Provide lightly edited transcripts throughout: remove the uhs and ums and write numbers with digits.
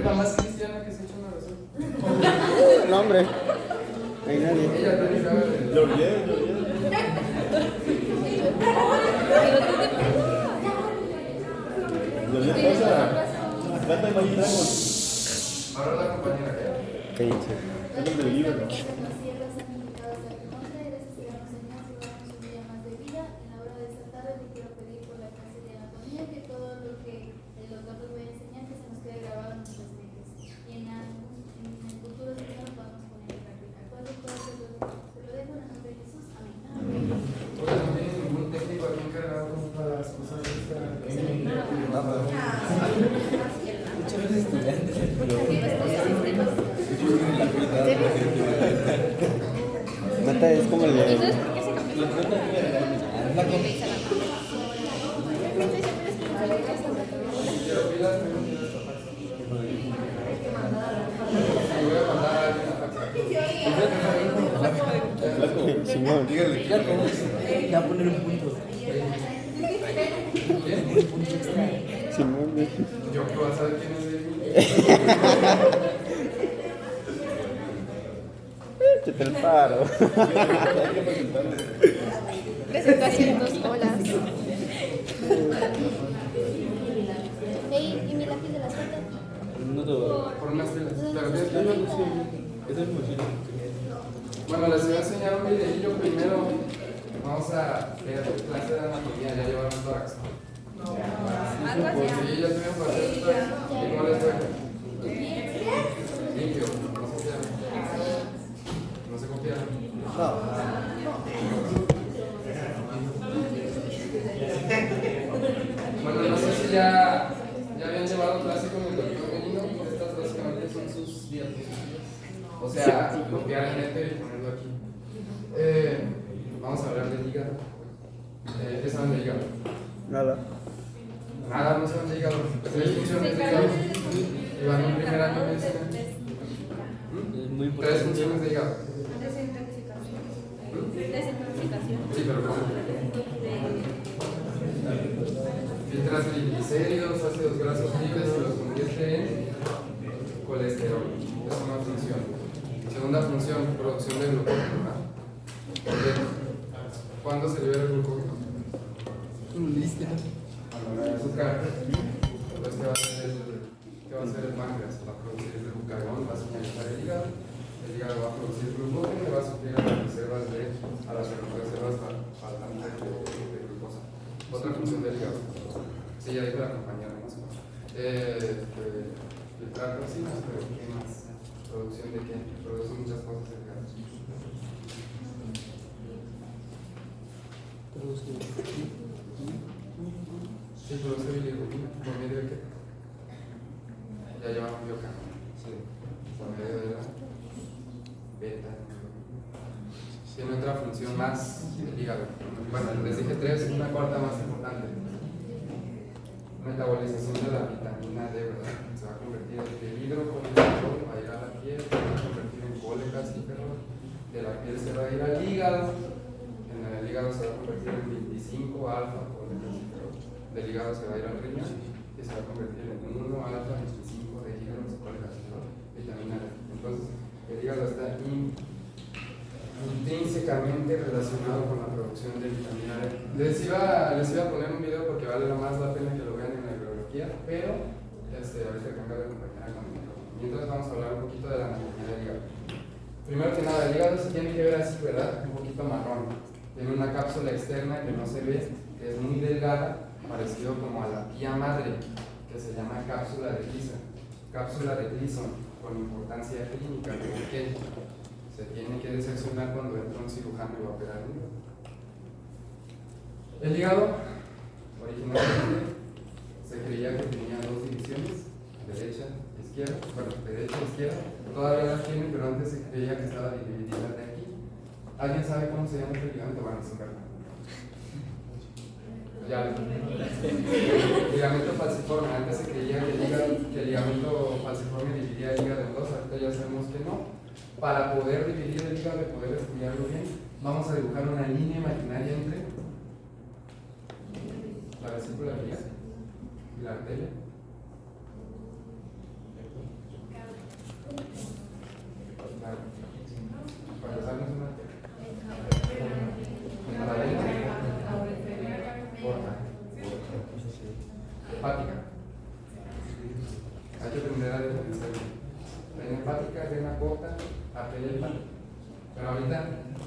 la más cristiana que se echa una oración. No, hombre. No hay nadie. Ella también sabe de Lo olvidé. Pasa. Trata de Magic Dragon. ahora la compañera. ¿Qué dice? Es el del libro. Oiga, no tiene ningún técnico aquí encargado como para las cosas de esta. Muchos estudiantes. Neta es como el de. ¿Sabes por qué se cambió? Quiero pilas, me voy a mandar a alguien a fax. Simón. Dígale. Ya poner un punto. ¿Quién? Simón. Yo que voy a saber quién es de mí. Échate el paro. Presentación 2 horas. Ey, ¿y mi lápiz de la suerte? No te Por unas pilas. Pero tienes que Es el mochila. Bueno, les voy a enseñar un videillo primero. Vamos a ver clase de anatomía. Ya llevaron tórax. Algo así. Sí, ya tuvieron para hacer tórax. ¿Y cómo les fue? Limpio. No se copiaron. Bueno, no sé si ya habían llevado clase con el doctor Benino. Estas básicamente son sus diapositivas. O sea, copiar el neto y ponerlo aquí. Vamos a hablar del hígado. ¿Qué saben del hígado? Nada. Nada, no saben del hígado. Tres funciones del hígado. Y van en primer año de medicina. Es muy Tres importante. funciones del hígado. Desintoxicación. Sí, pero ¿cómo? Filtra triglicéridos, ácidos grasos libres y los convierte en colesterol. Es una función. Segunda función, producción de glucógeno. ¿No? ¿Cuándo se libera el glucógeno? Cuando no hay azúcar. Entonces, ¿qué va a hacer el páncreas? Va a producir el glucagón, va a señalizar el hígado. El hígado va a producir glucógeno y va a suplir a las reservas faltantes de glucosa. Otra función del hígado. Sí, ya dijo la compañera, ¿no? Filtrar toxinas, pero ¿qué más? ¿Producción de qué? Produce muchas cosas el hígado. Sí, produce bilirrubina. ¿Por medio de qué? Ya llevamos biocarbo. Sí. Por medio de la beta. Tiene otra función más el hígado. Bueno, les dije tres, una cuarta más importante. Metabolización de la vitamina D, ¿verdad? Se va a convertir en hidrocolesterol, va a ir a la piel, se va a convertir en colecalciferol, de la piel se va a ir al hígado, en el hígado se va a convertir en 25 alfa colecalciferol, del hígado se va a ir al riñón y se va a convertir en 1 alfa 25 de hidrocolecalciferol, vitamina D. Entonces, el hígado está intrínsecamente relacionado con la producción de vitamina D. Les iba a poner un video porque vale más la pena que lo vean en la bibliografía, pero ahorita que venga la compañera conmigo. Mientras vamos a hablar un poquito de la anatomía del hígado. Primero que nada, el hígado se tiene que ver así, ¿verdad? Un poquito marrón. Tiene una cápsula externa que no se ve, que es muy delgada, parecido como a la tía madre, que se llama cápsula de Gleason. Cápsula de Gleason, con importancia clínica. ¿Por qué? Se tiene que diseccionar cuando entra un cirujano y va a operar el hígado. El hígado, originalmente, se creía que tenía dos divisiones, derecha y izquierda. Bueno, derecha y izquierda, todavía las tiene, pero antes se creía que estaba dividida de aquí. ¿Alguien sabe cómo se llama este ligamento? Bueno, sin verlo. Ya lo ligamento falciforme. Antes se creía que el ligamento falciforme dividía el hígado en dos, ahorita ya sabemos que no. Para poder dividir el hígado y poder estudiarlo bien, vamos a dibujar una línea imaginaria entre la vesícula biliar y la arteria. Hay que aprender a diferenciar. Vena hepática, vena porta, arteria hepática. Pero ahorita,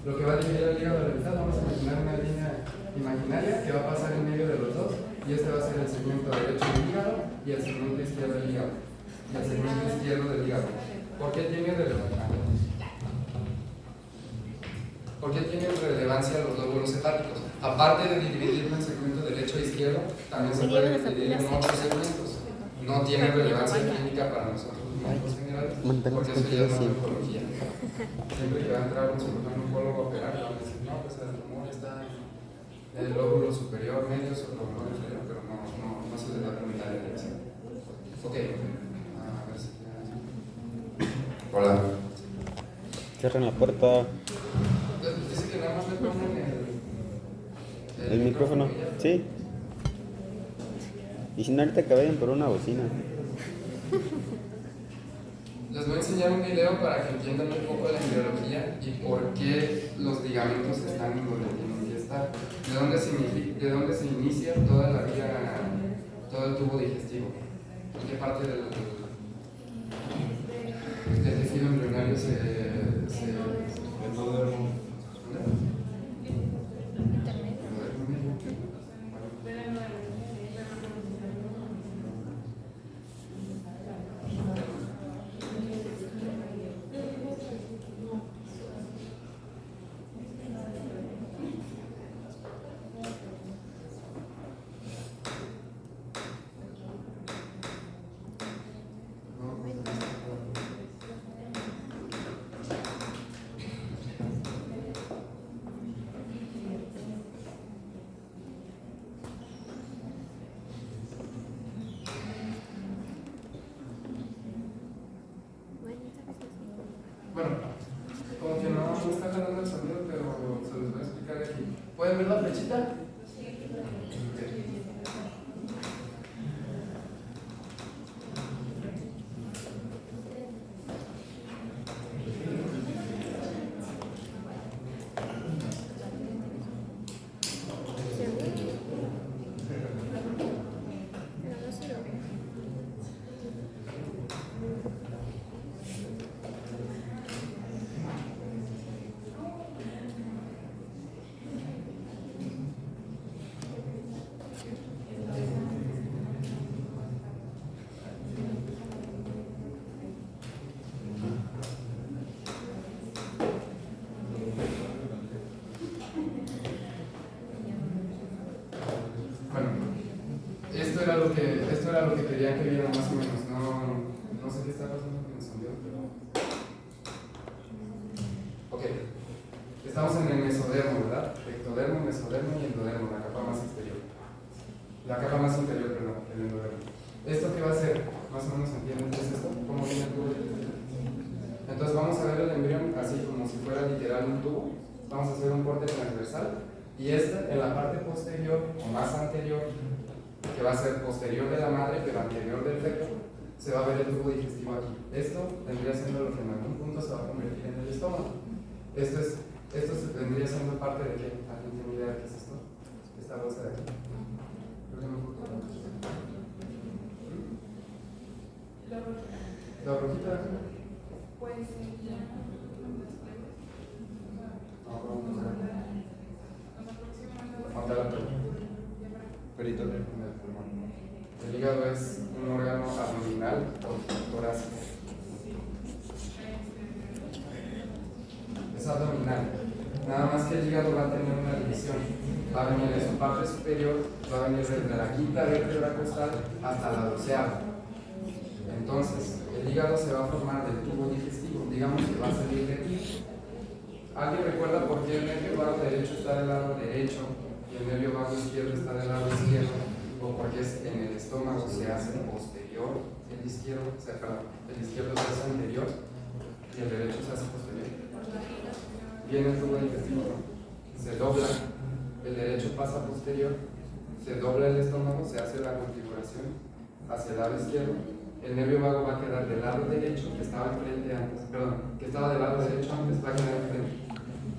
lo que va a dividir el hígado de la mitad, vamos a imaginar una línea imaginaria que va a pasar en medio de los dos, y este va a ser el segmento derecho del hígado y el segmento izquierdo del hígado. Y el segmento izquierdo del hígado. ¿Por qué tiene relevancia? ¿Por qué tienen relevancia los lóbulos hepáticos? Aparte de dividirlo en segmento derecho e izquierdo, también se puede dividir en 8 segmentos. No tiene relevancia clínica para nosotros médicos generales, porque eso ya es una oncología. Siempre que va a entrar un cirujano oncólogo a operar, le van a decir, no, pues el tumor está en el lóbulo superior, medio, o lóbulo inferior, pero no se le da permitir la elección. Ok. A ver si hola. Cierren la puerta. Dice que nada más le ponen El micrófono. Sí. Y si no, ahorita que vayan por una bocina. Les voy a enseñar un video para que entiendan un poco de la embriología y por qué los ligamentos están en donde tienen que estar. De dónde se inicia toda la vía, todo el tubo digestivo. ¿En qué parte del tejido embrionario se Bueno, como que no está jalando el sonido, pero se los voy a explicar aquí. ¿Pueden ver la flechita? Esto era lo que quería que vieran más o menos. No sé qué está pasando con el sonido, pero... Ok. Estamos en el mesodermo, ¿verdad? Ectodermo, mesodermo y endodermo, la capa más exterior. La capa más interior, perdón, el endodermo. ¿Esto qué va a ser? Más o menos entienden qué es esto. ¿Cómo viene el tubo? Entonces vamos a ver el embrión así como si fuera literal un tubo. Vamos a hacer un corte transversal. Y en la parte posterior o más anterior, que va a ser posterior de la madre, pero anterior del feto, se va a ver el tubo digestivo aquí. Esto vendría siendo lo que en algún punto se va a convertir en el estómago. Esto vendría siendo parte de qué? ¿Alguien tiene idea de qué es esto? Esta bolsa de aquí. ¿La rojita? Pues Peritoneo. El hígado es un órgano abdominal o torácico. Es abdominal. Nada más que el hígado va a tener una división. Va a venir de su parte superior, va a venir desde la quinta vértebra costal hasta la dorsal. Entonces, el hígado se va a formar del tubo digestivo. Digamos que va a salir de aquí. ¿Alguien recuerda por qué el nervio vago derecho está del lado derecho y el nervio vago izquierdo está del lado izquierdo? O porque en el estómago se hace posterior, el izquierdo se hace anterior y el derecho se hace posterior. Viene el tubo digestivo, se dobla, el derecho pasa posterior, se dobla el estómago, se hace la configuración hacia el lado izquierdo. El nervio vago va a quedar del lado derecho, que estaba enfrente antes, que estaba del lado derecho antes, va a quedar enfrente.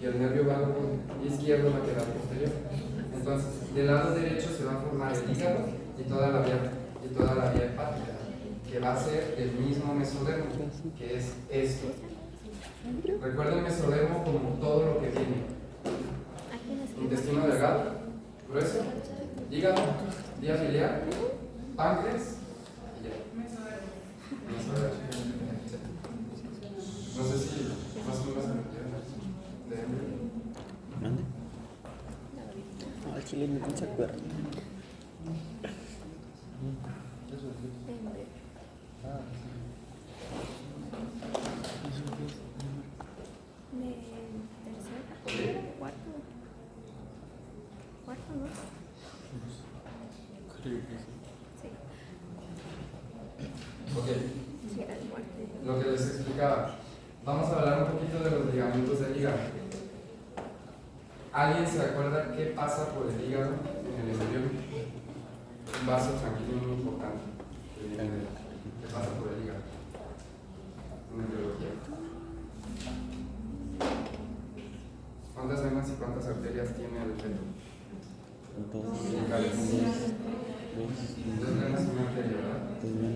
Y el nervio vago izquierdo va a quedar posterior. Entonces, del lado derecho se va a formar el hígado y toda la vía hepática, que que va a ser el mismo mesodermo, que es esto. Recuerda el mesodermo como todo lo que viene: intestino delgado, grueso, hígado, vía biliar, páncreas y ya. Mesodermo. No sé si más o menos se entiende. ¿Mande? No, al chile no se acuerda. Cuarto, ¿no? Ok, Sí, era el cuarto. lo que les explicaba. Vamos a hablar un poquito de los ligamentos del hígado. ¿Alguien se acuerda qué pasa por el hígado en el embrión? Un vaso sanguíneo muy importante. ¿Qué pasa por el hígado? Una biología. ¿Cuántas venas y cuántas arterias tiene el feto? Umbilicales. Dos venas y una arteria, ¿verdad?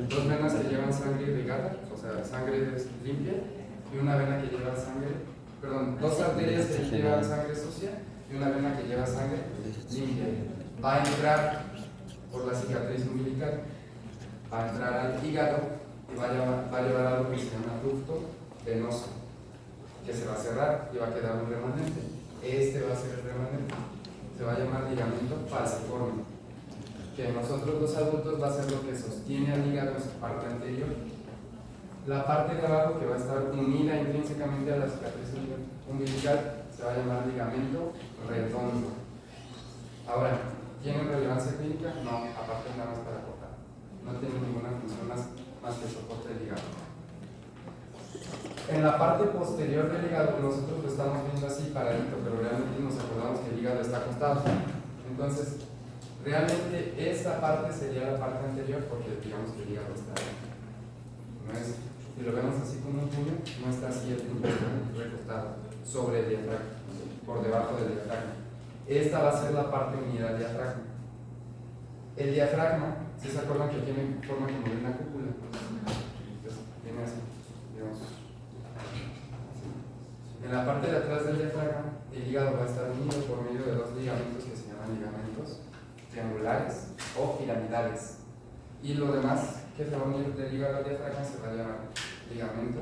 Dos venas que llevan sangre irrigada, o sea, sangre limpia, y una vena que lleva sangre, perdón, dos arterias que llevan sangre sucia y una vena que lleva sangre limpia. Va a entrar por la cicatriz umbilical, va a entrar al hígado y va a llevar algo que se llama ducto venoso, que se va a cerrar y va a quedar un remanente. Este va a ser el remanente. Se va a llamar ligamento falciforme, que en nosotros los adultos va a ser lo que sostiene al hígado en su parte anterior. La parte de abajo, que va a estar unida intrínsecamente a la cicatriz umbilical, se va a llamar ligamento redondo. Ahora, ¿tiene relevancia clínica? No, aparte nada más para cortar. No tiene ninguna función más que soporte del hígado. En la parte posterior del hígado, nosotros lo estamos viendo así paradito, pero realmente nos acordamos que el hígado está acostado. Entonces, realmente esta parte sería la parte anterior, porque digamos que el hígado está ahí. No es, si lo vemos así como un puño, no está así el puño, está recostado sobre el diafragma, por debajo del diafragma. Esta va a ser la parte unida del diafragma. El diafragma, si se acuerdan que tiene forma como de una cúpula, entonces tiene así, digamos. En la parte de atrás del diafragma, el hígado va a estar unido por medio de dos ligamentos que se llaman ligamentos triangulares o piramidales. Y lo demás que se va a unir del hígado al diafragma se va a llamar ligamento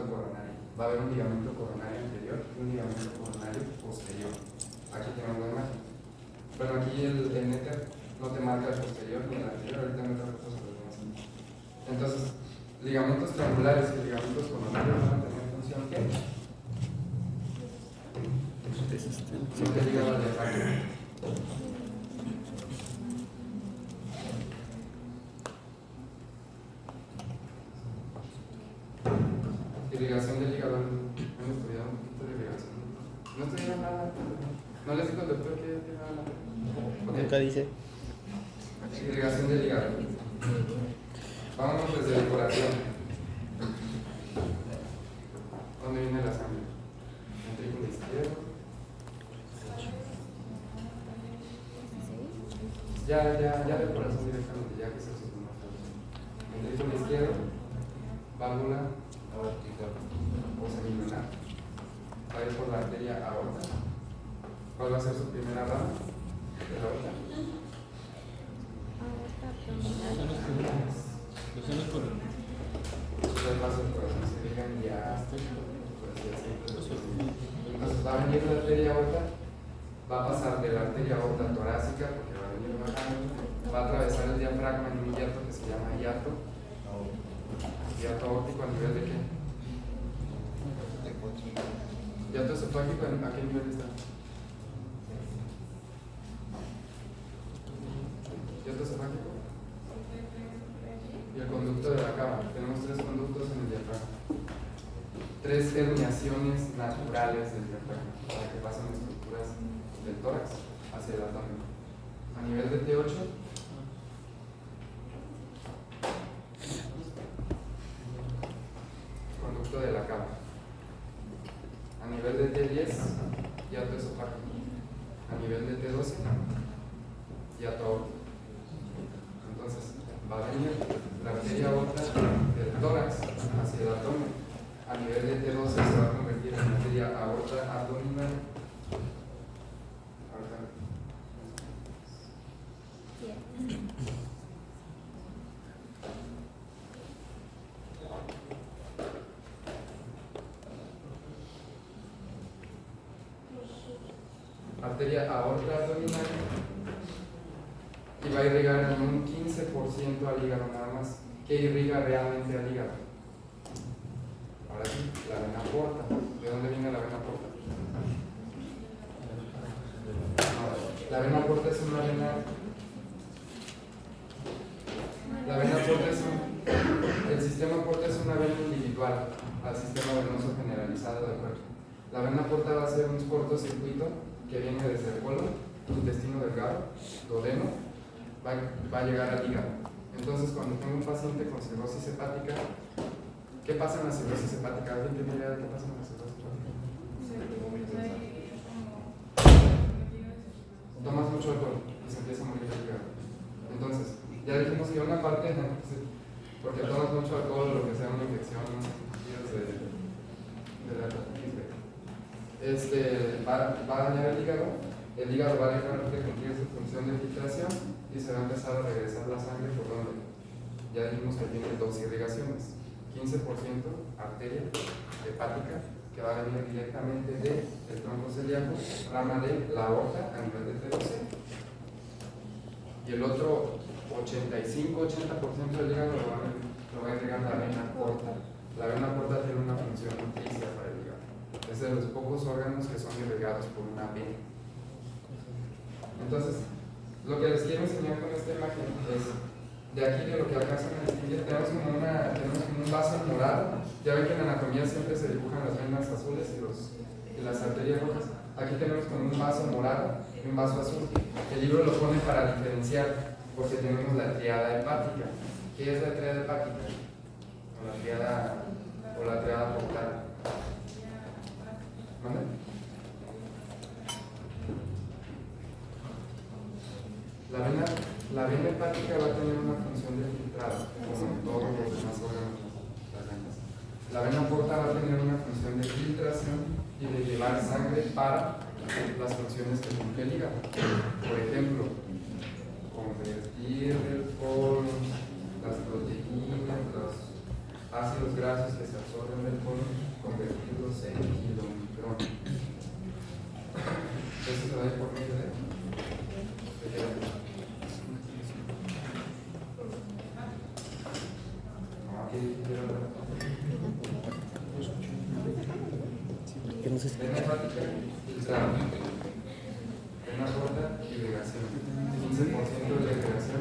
coronario. Va a haber un ligamento coronario anterior y un ligamento coronario posterior. Aquí tenemos la imagen. Bueno, aquí el néter no te marca el posterior ni el anterior, ahorita no te recuerdo sobre lo más. Entonces, ligamentos triangulares y ligamentos coronarios van a tener función ¿qué? No te llega al diafragma. Irrigación del hígado. Hemos estudiado un poquito de irrigación. No estudiaron nada. No les digo al doctor que nada. Okay. Nunca dice. Irrigación del hígado. Vámonos desde el corazón. ¿Dónde viene la sangre? Ventrículo izquierdo. Ya del corazón directamente, ya que se supone. Ventrículo izquierdo, válvula aórtica o semilunar. Va a ir por la arteria aorta. ¿Cuál va a ser su primera rama de la aorta? Los vasos del corazón se digan diástole, entonces va a venir la arteria aorta, va a pasar de la arteria aorta torácica, porque va a venir bajando, va a atravesar el diafragma en un hiato que se llama hiato aórtico. ¿A nivel de qué? Hiato esofágico, ¿a qué nivel está? Hiato esofágico y el conducto de la cava. Tenemos tres conductos en el diafragma, tres herniaciones naturales del diafragma para que pasen estructuras del tórax hacia el abdomen. A nivel de T8, conducto de la cava. A nivel de T10, hiato esofágico. A nivel de T12, hiato aórtico. Entonces, va a venir la arteria aorta del tórax hacia el abdomen. A nivel de T12 se va a convertir en arteria aorta abdominal. Arteria aorta abdominal y va a irrigar en un 15% al hígado nada más. ¿Qué irriga realmente al hígado? Ahora sí, la vena porta. ¿De dónde viene la vena porta? No, la vena porta es una vena. La vena porta es el sistema porta es una vena individual al sistema venoso generalizado del cuerpo. La vena porta va a ser un cortocircuito que viene desde el colon, intestino delgado, duodeno, va a llegar al hígado. Entonces, cuando tengo un paciente con cirrosis hepática, ¿qué pasa en la cirrosis hepática? ¿Alguien tiene idea de qué pasa en la cirrosis hepática? Tomas mucho alcohol y se empieza a morir el hígado. Entonces, ya dijimos que una parte, porque tomas mucho alcohol o lo que sea una infección, de la hepatitis B, va a dañar el hígado va a dejar de cumplir su función de filtración y se va a empezar a regresar la sangre por donde ya dijimos que tiene dos irrigaciones, 15% arteria hepática que va a venir directamente del tronco celíaco, rama de la aorta a nivel de T12, y el otro 85-80% del hígado lo va a irrigar la vena porta. La vena porta tiene una función nutricia para el hígado. Es de los pocos órganos que son irrigados por una vena. Entonces, lo que les quiero enseñar con esta imagen es, de aquí de lo que alcanzan a distinguir, tenemos como un vaso morado. Ya ven que en anatomía siempre se dibujan las venas azules y las arterias rojas. Aquí tenemos como un vaso morado y un vaso azul. El libro lo pone para diferenciar, porque tenemos la triada hepática. ¿Qué es la triada hepática? O la triada portal. ¿Vale? La vena hepática va a tener una función de filtrado, como en todos los demás órganos, las venas. La vena porta va a tener una función de filtración y de llevar sangre para las funciones que cumple el hígado. Por ejemplo, convertir el colon, las proteínas, los ácidos grasos que se absorben del colon, convertirlos en kilomicrón. Eso se va a ir por medio de vena hepática, filtrado. Vena porta, irrigación. 15% de la irrigación,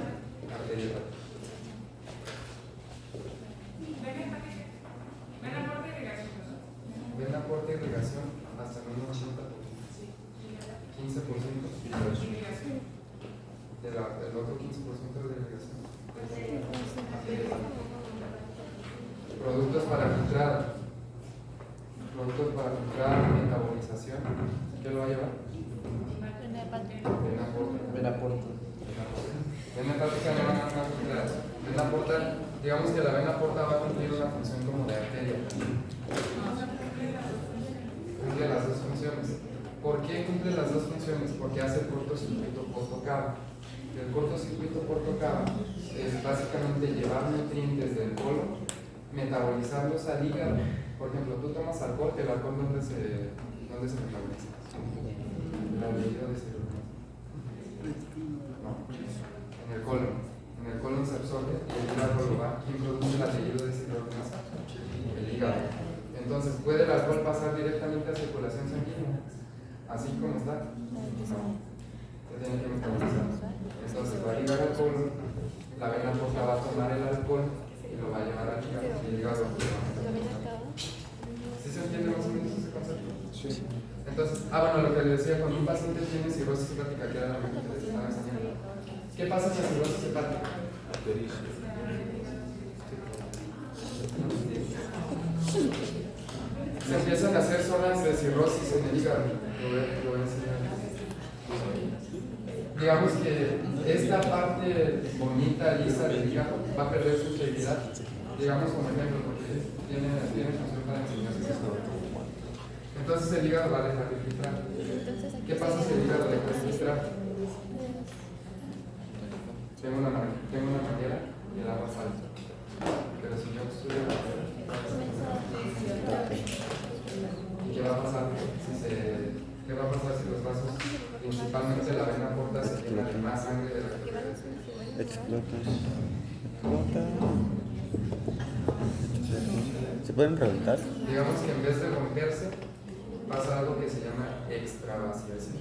arteria hepática. Vena porta, irrigación, hasta un 80%. 15%. Del otro 15% de la irrigación. Productos para filtrado. Productos para filtrar, metabolización. ¿Qué lo va a llevar? Vena porta. Vena hepática no va a filtrar. Vena porta, digamos que la vena porta va a cumplir una función como de arteria. Cumple las dos funciones. ¿Por qué cumple las dos funciones? Porque hace el cortocircuito porto-cava. El cortocircuito porto-cava es básicamente llevar nutrientes del colon, metabolizarlos al hígado. Por ejemplo, tú tomas alcohol, ¿el alcohol dónde se metaboliza? La tejido de celulosa. No, en el colon. En el colon se absorbe y el hígado lo va. ¿Quién produce la tejido de celulosa? El hígado. Entonces, ¿puede el alcohol pasar directamente a circulación sanguínea? Así como está. No. Se tiene que metabolizar. Entonces, va a llegar al colon, la vena porta va a tomar el alcohol y lo va a llevar al hígado y el hígado lo va a metabolizar. ¿Sí se entiende más o menos ese concepto? Sí. Entonces, bueno, lo que les decía, cuando un paciente tiene cirrosis hepática, que era la imagen que les estaba enseñando, ¿qué pasa en la cirrosis hepática? Se empiezan a hacer zonas de cirrosis en el hígado. Lo voy a enseñar. Digamos que esta parte bonita, lisa del hígado va a perder su integridad. Digamos como ejemplo, porque tiene función para enseñarse esto. Entonces el hígado va a dejar de filtrar. ¿Qué pasa si el hígado deja de filtrar? Tengo una manguera y el agua salta. Pero si yo obstruyo la manguera, ¿y qué va a pasar qué va a pasar si los vasos, principalmente la vena porta, se llena de más sangre de la que debe? Explota. ¿Se pueden reventar? Digamos que en vez de romperse, pasa algo que se llama extravasación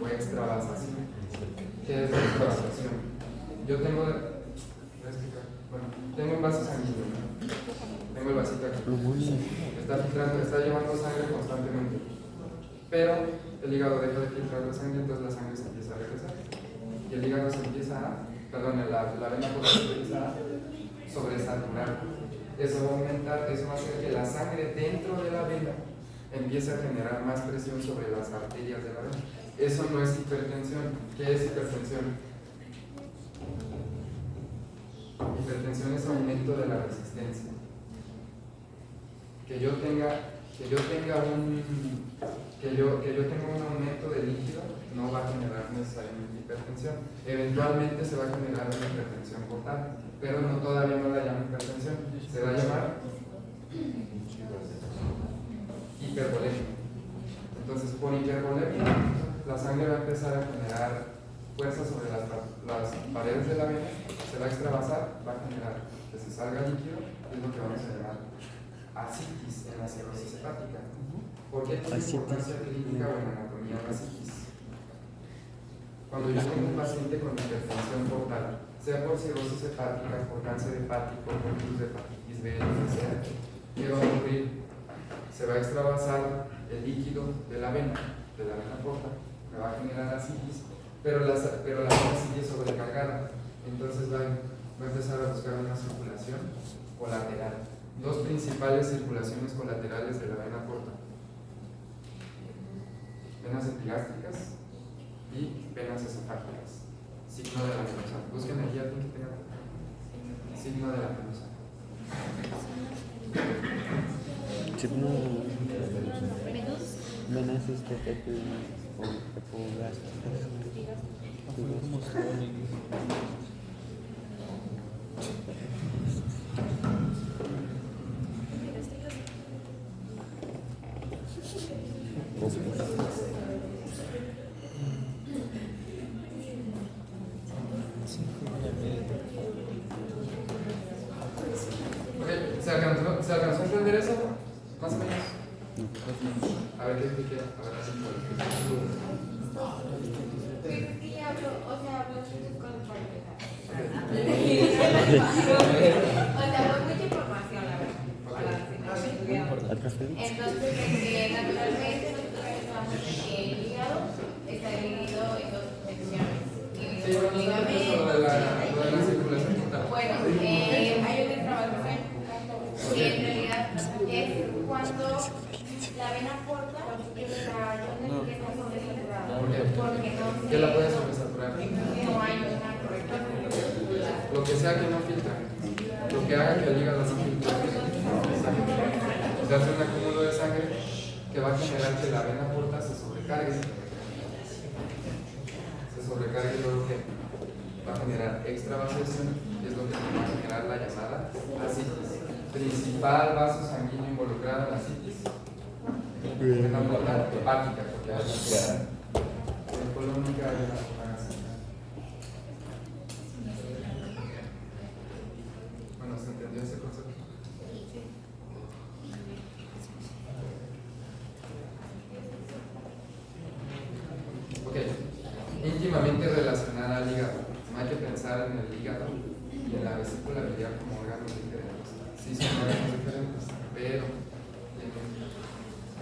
o extravasación. ¿Qué es la extravasación? Yo tengo, voy a explicar. Bueno, tengo un vaso sanguíneo, ¿no? Tengo el vasito aquí. Está filtrando, está llevando sangre constantemente. Pero el hígado deja de filtrar la sangre, entonces la sangre se empieza a regresar. Y el hígado se empieza la vena porta se empieza a sobresaturar. Eso va a aumentar, eso va a hacer que la sangre dentro de la vena empiece a generar más presión sobre las arterias de la vena. Eso no es hipertensión. ¿Qué es hipertensión? Hipertensión es aumento de la resistencia. Que yo tenga un aumento de líquido no va a generar necesariamente hipertensión. Eventualmente se va a generar una hipertensión portal, pero todavía no la llamo hipertensión. Se va a llamar hipervolemia. Entonces, por hipervolemia, la sangre va a empezar a generar fuerza sobre las paredes de la vena, se va a extravasar, va a generar que se salga líquido, es lo que vamos a llamar ascitis en la cirrosis hepática. ¿Por qué tiene importancia clínica o en anatomía la ascitis? Cuando yo tengo un paciente con hipertensión portal, sea por cirrosis hepática, por cáncer hepático, por virus de hepatitis B, lo que sea, ¿qué va a ocurrir? Se va a extravasar el líquido de la vena porta, me va a generar ascitis, pero la vena sigue sobrecargada, entonces va a empezar a buscar una circulación colateral. Dos principales circulaciones colaterales de la vena porta: venas epigástricas y venas esofágicas. Signo de la medusa. Busquen allí a alguien que tenga signo de la medusa. Signo venas ¿Se alcanzó a entender eso? Más o menos. A ver, ¿qué expliqué? A ver, así fue. Sí, hablo con cualquiera. O sea, fue mucha información, la verdad. Entonces, naturalmente, nosotros pensamos que el hígado está dividido en dos secciones. Sí, bueno, eso de la circulación total. Bueno, hay una extravasación que en realidad es cuando la vena porta está sobresaturada. Porque no ¿Qué la puede sobresaturar? no hay una correcta circulación. Lo que sea que no filtra. Lo que haga que el hígado no filtre. Se hace un acúmulo de sangre que va a generar que la vena porta se sobrecargue. Y luego que va a generar extravasación, y es lo que va a generar la llamada ascitis. Principal vaso sanguíneo involucrado en la ascitis. La porta hepática, porque hay en colónica hay una propagación. Bueno, ¿se entendió ese concepto? Ok. Íntimamente relacionada al hígado. No hay que pensar en el hígado y en la vesícula biliar como órganos diferentes. Sí son órganos diferentes, pero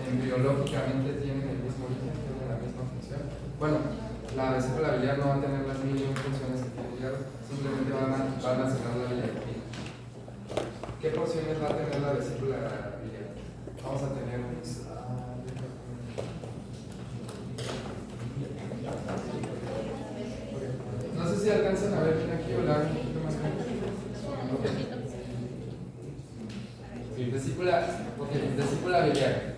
embriológicamente tienen el mismo origen, tienen la misma función. Bueno, la vesícula biliar no va a tener las mismas funciones que tiene el hígado, simplemente van a almacenar la biliarina. ¿Qué porciones va a tener la vesícula biliar? Vamos a tener no sé si vesícula biliar.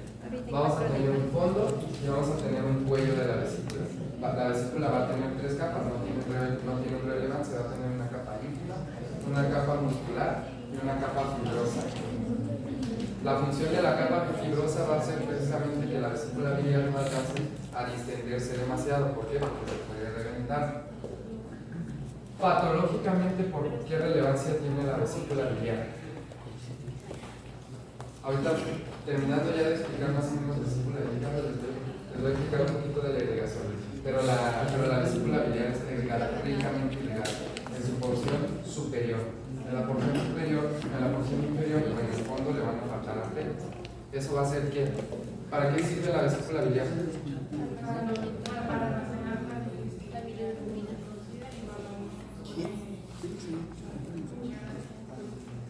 Vamos a tener un fondo y vamos a tener un cuello de la vesícula. La vesícula va a tener 3 capas, no tiene relevancia, va a tener una capa íntima, una capa muscular y una capa fibrosa. La función de la capa fibrosa va a ser precisamente que la vesícula biliar no alcance a distenderse demasiado. ¿Por qué? Porque se puede reventar. Patológicamente, ¿por qué relevancia tiene la vesícula biliar? Ahorita, terminando ya de explicar más o menos la vesícula biliar, les voy a explicar un poquito de la irrigación. Pero la vesícula biliar es irrigada, ricamente irrigada, en su porción superior. En la porción superior, en la porción inferior o en el fondo le van a faltar arterias. Eso va a ser que, ¿para qué sirve la vesícula biliar?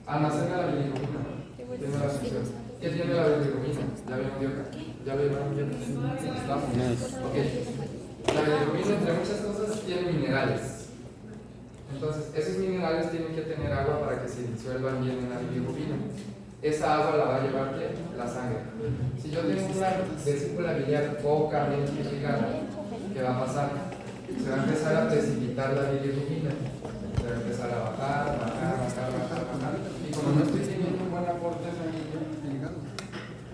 Almacena la bilirrubina. Tiene la función. ¿Qué tiene la bilirrubina? ¿Ya vieron bien? Ok. La bilirrubina, entre muchas cosas, tiene minerales. Entonces, esos minerales tienen que tener agua para que se disuelvan bien en la bilirrubina. Esa agua la va a llevar ¿qué? La sangre. Si yo tengo una vesícula biliar pocamente irrigada, ¿qué va a pasar? Se va a empezar a precipitar la bilirrubina. Se va a empezar a bajar. Y como no estoy teniendo un buen aporte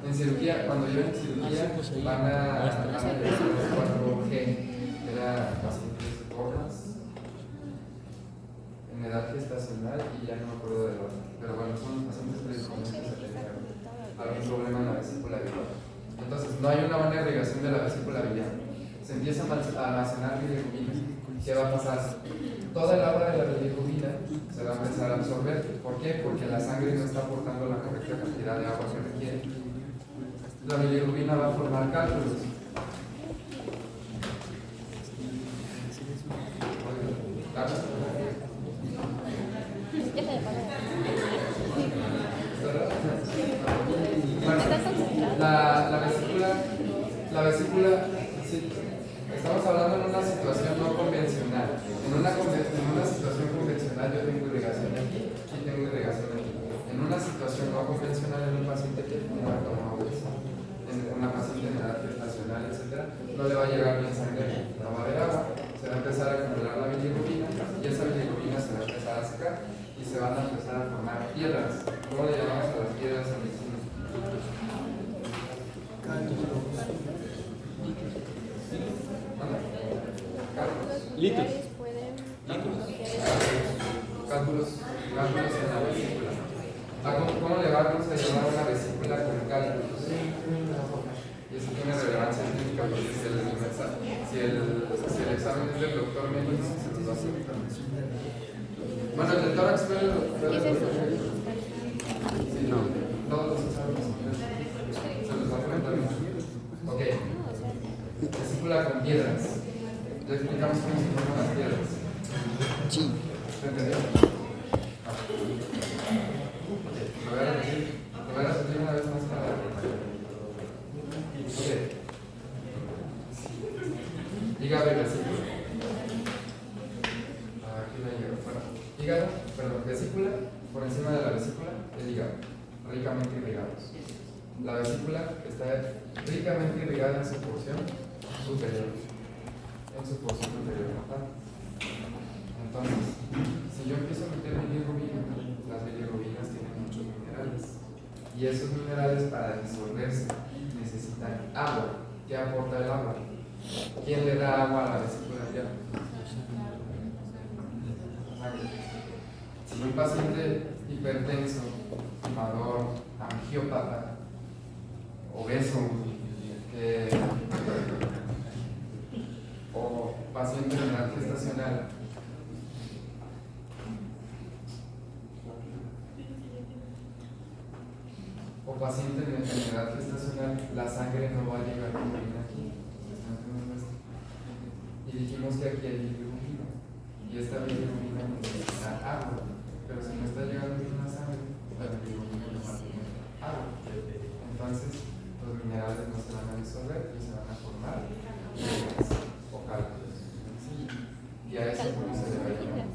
en cirugía, cuando yo en cirugía van a hacer los 4G, era pacientes gordas, en edad gestacional y ya no me acuerdo del otro. Pero bueno, son pacientes predispuestos a tener algún problema en la vesícula biliar. Entonces, no hay una buena irrigación de la vesícula biliar. Se empieza a almacenar bilirrubina. ¿Qué va a pasar? Toda el agua de la bilirrubina se va a empezar a absorber. ¿Por qué? Porque la sangre no está aportando la correcta cantidad de agua que requiere. La bilirrubina va a formar cálculos. La vesícula, sí, estamos hablando en una situación no convencional. En una situación convencional yo tengo irrigación aquí y tengo irrigación aquí. En una situación no convencional, en un paciente que tiene en una paciente en edad gestacional, etc., no le va a llegar bien sangre, no va a haber agua, se va a empezar a acumular la bilirrubina y esa bilirrubina se va a empezar a secar y se van a empezar a formar piedras. ¿Cómo le llamamos a las piedras en medicina? Litos. Cálculos en la vesícula. ¿Cómo le vamos a llamar a una vesícula con cálculos? Y eso tiene relevancia clínica porque si el examen es del doctor médico, se nos va a hacer. Bueno, el del tórax fue el doctor. Sí, no. Todos los exámenes se los va a preguntar. Ok. Vesícula con piedras. Ya explicamos cómo se forman las piedras. Sí. ¿Se entendió? Lo voy a repetir una vez más para ok. Hígado y vesícula. Aquí no hay hígado. Bueno, vesícula, por encima de la vesícula, el hígado, ricamente irrigados. La vesícula está ricamente irrigada en su porción superior. Entonces, si yo empiezo a meter bilirrubina, las bilirrubinas tienen muchos minerales. Y esos minerales para disolverse necesitan agua. ¿Qué aporta el agua? ¿Quién le da agua a la vesícula biliar? Si un paciente hipertenso, fumador, angiópata, obeso, o paciente en edad gestacional, la sangre no va a llegar bien aquí. Y dijimos que aquí hay bilirrubina, y esta bilirrubina necesita agua, pero si no está llegando bien la sangre, la bilirrubina no va a tener agua. Entonces, los minerales no se van a disolver y se van a formar piedras o cálculos. Y a eso cómo se le va a llamar.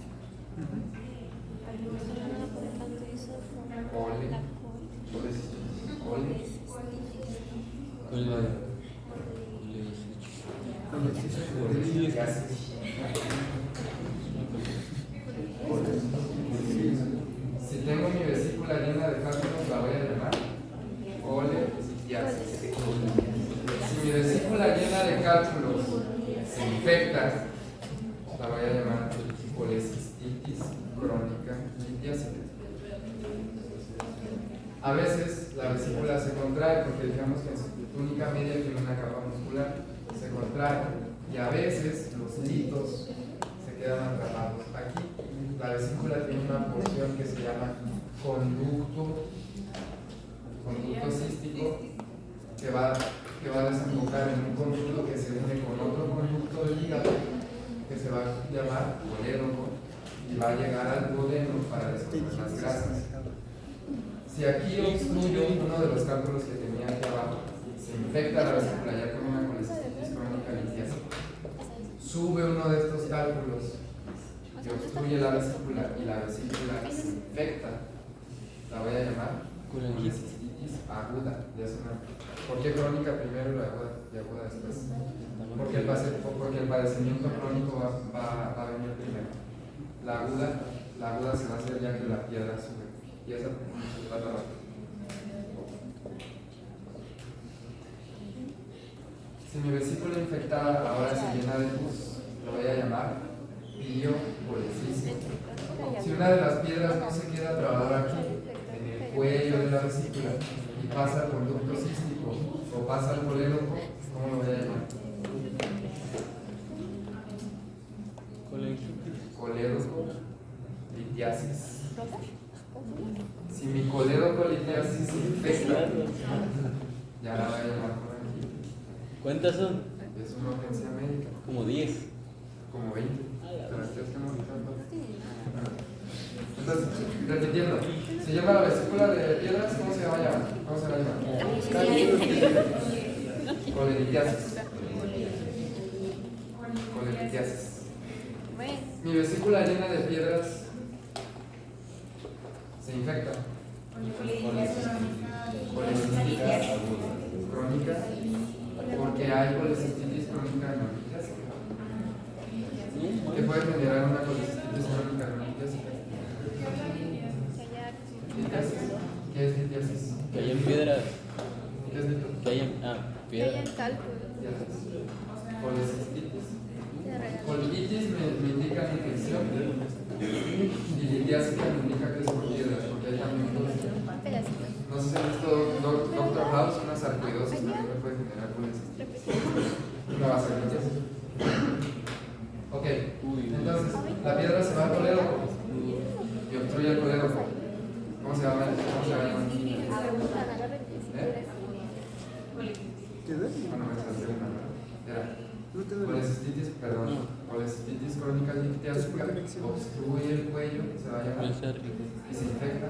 Cole. Si tengo mi vesícula llena de cálculos, la voy a llamar colelitiasis. Si mi vesícula llena de cálculos se infecta, la voy a llamar colecistitis crónica litiásica. A veces la vesícula se contrae porque digamos que en su túnica media tiene una capa muscular, se contrae, y a veces los litos se quedan atrapados aquí. La vesícula tiene una porción que se llama conducto cístico que va a desembocar en un conducto que se une con otro conducto del hígado que se va a llamar colédoco y va a llegar al duodeno para descomponer las grasas. Si aquí obstruyo uno de los cálculos que tenía aquí abajo, se infecta la vesícula ya con una colecistitis crónica litiásica, sube uno de estos cálculos y obstruye la vesícula y la vesícula se infecta, la voy a llamar colecistitis aguda. ¿Por qué crónica primero y aguda después? Porque el padecimiento crónico va a venir primero. La aguda se va a hacer ya que la piedra sube. Y esa se trata rápido. Si mi vesícula infectada ahora se llena de pus, lo voy a llamar biopolicismo. Si una de las piedras no se queda trabada aquí, en el cuello de la vesícula, y pasa al conducto cístico o pasa al colédoco, ¿cómo lo voy a llamar? Colédoco litiasis. Si mi colédoco litiasis se infecta, ya la voy a llamar por aquí. ¿Cuántas son? Es una urgencia médica. Como 10. Como 20. Pero es que estamos entonces, repitiendo, se llama la vesícula de piedras, ¿cómo se va a llamar? ¿Cómo se va a llamar? Colelitiasis. Colelitiasis. Mi vesícula llena de piedras se infecta. Colecistitis crónica, porque hay colecistitis crónica no litiásica. ¿Qué puede generar una colecistitis crónica no litiásica? ¿Litiasis? ¿Qué es litiasis? Que hayan piedras. ¿Qué es lito? Que hayan. Piedras. Colecistitis. Colitis me indica infección y litiásica me indica que es por piedras, porque hay también no sé si han visto Doctor House, una sarcoidosis también me puede generar colecistitis. No va a ser litiasis. Ok, entonces la piedra se va al colédoco y obstruye el colédoco. ¿Cómo se llama? ¿Cómo se llama? Bueno, me salté una, ¿verdad? Era colecistitis, perdón, colecistitis crónica litiásica, obstruye el cuello, se va a llamar, y se infecta.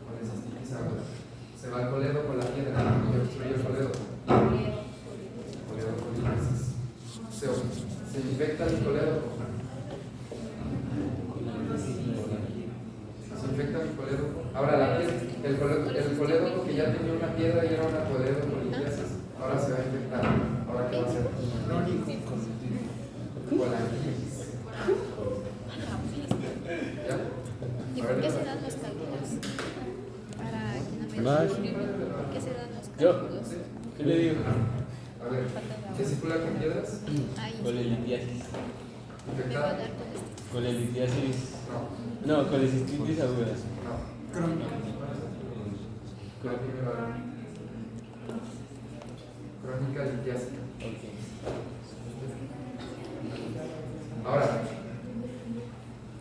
Colecistitis aguda. Se va al colédoco con la piedra y obstruye el colédoco. Coledocolitis. Se infecta el colédoco. Se infecta el colédoco. Ahora la piedra, el colédoco que ya tenía una piedra y era una coledocolitis, ahora se va a infectar. ¿Ahora qué va a ser? Colangitis. ¿Ya? ¿Y por qué se dan los cálculos? Para que no me Más. ¿Por qué se dan los Yo. cálculos? ¿Qué le digo? A ver, vesícula con piedras, Ahí. Colelitiasis. Me va a infectada. dar con este. Colelitiasis. No, No, colecistitis aguda. no. Crónica. Crónica litiásica. Ahora,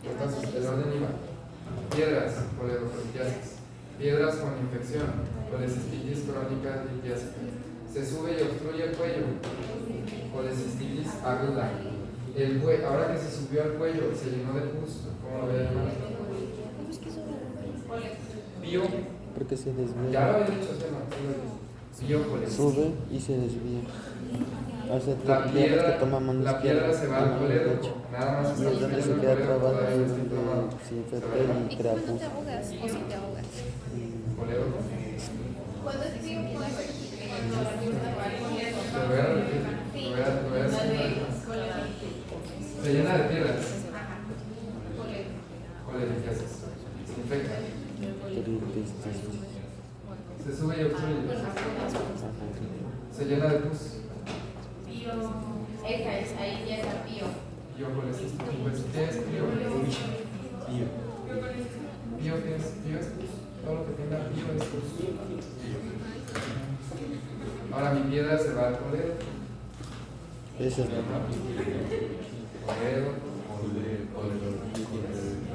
entonces el orden iba: piedras, coledocolitis, piedras con infección, colecistitis crónica litiásica. Se sube y obstruye el cuello, colecistitis aguda. Ahora que se subió al cuello, se llenó de pus, ¿cómo lo voy a llamar? ¿Cómo es que sube? Bio, Porque se desvía. ya lo había dicho, ¿sí? No, biocolecistitis. Sube y se desvía. O sea, La tú tienes que piedra, tomar mano la izquierda, piedra se va al mano derecha. colédoco, nada más Y es donde se queda trabado, ahí es donde se infecta y ¿Y crea cómo no pus. te ahogas? ¿O si te ahogas? colédoco. ¿Cuándo es pío? Cuando la aorta va al coledo. Te lo voy a repetir. Sí. Lo voy a decir. Se llena de piedras. Ajá. Coledo. Coledo, ¿qué haces? Se infecta. Se sube y obstruye. Se llena de pus. Pío. Esa es, ahí ya está pío. Pío, ¿cuál es esto? Pues, ¿qué es pío? Pío. Pío, ¿qué es? Pío es pus. Todo lo que tenga pío es pus. Ahora mi piedra se va al coledo. Eso es Coledo.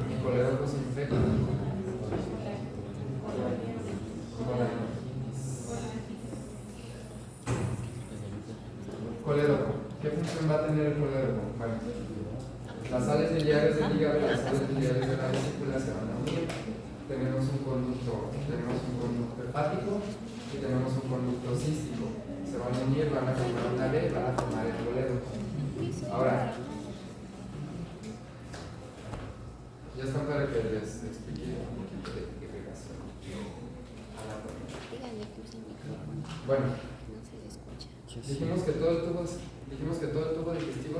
Mi coledo pues se infecta. Coledo. ¿Qué función va a tener el coledo? Bueno, las sales biliares del hígado y las sales biliares de la vesícula se van a unir. Tenemos un conducto hepático y tenemos un conducto cístico. Se van a unir, van a formar una B, van a formar el coledo. Ahora, ya están para que les explique un poquito de irrigación. Díganle que use el micrófono. Bueno, No se le escucha. dijimos que todo el tubo digestivo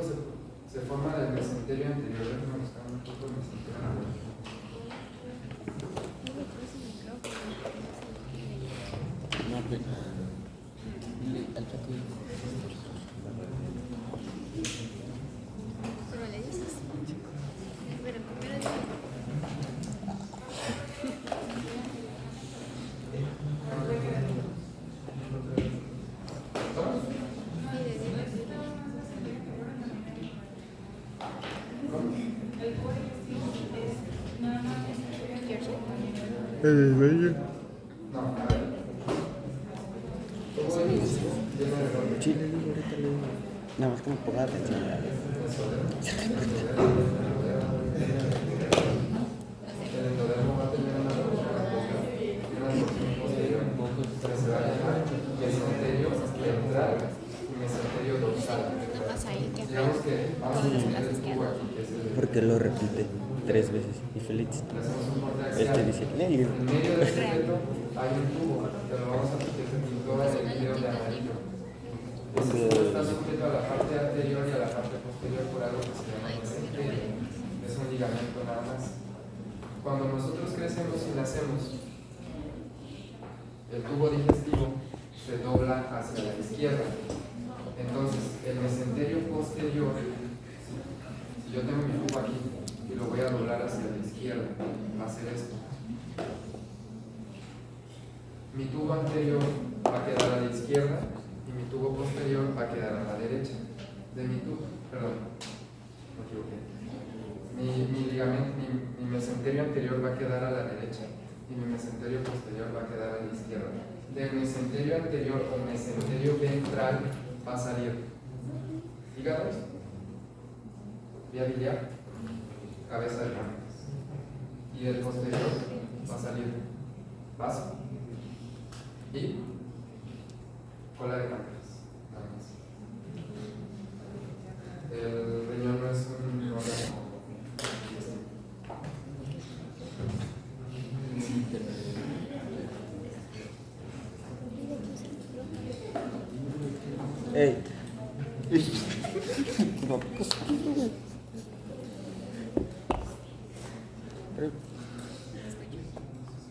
se forma del mesenterio anterior. Déjenme buscar un poco el mesenterio anterior. Digo que use el micrófono. no, pero Al chaco. Pero le dices. Pero primero dime. Dile, dile. No, a ver. Tubo digestivo lleno de orden. sí, le digo, ahorita le digo. Nada más que me ponga atención. El endodermo va a tener una porción anterior y una porción posterior que se va a llamar mesenterio ventral y mesenterio dorsal. Nada más ahí que Digamos que vamos a todas tener las el tubo izquierdas. aquí, que es el Porque lo repite 3 veces. Y Félix, le hacemos un corte axial. dice, léelo. En medio de este feto hay un tubo que lo vamos a que se pintó en el video de amarillo. Este tubo está sujeto a la parte anterior y a la parte posterior por algo que se llama mesenterio. Es un ligamento nada más. Cuando nosotros crecemos y nacemos, el tubo digestivo se dobla hacia la izquierda. Entonces, el mesenterio posterior, si yo tengo mi tubo aquí y lo voy a doblar hacia la izquierda, va a ser esto. Mi tubo anterior va a quedar a la izquierda y mi tubo posterior va a quedar a la derecha. De mi tubo, perdón, me equivoqué. Mi mesenterio anterior va a quedar a la derecha y mi mesenterio posterior va a quedar a la izquierda. Del mesenterio anterior o mesenterio ventral va a salir hígado, vía biliar, cabeza de páncreas. Y del posterior va a salir vaso y cola de páncreas. Nada más. El riñón no es un órgano. ¡Ey! No.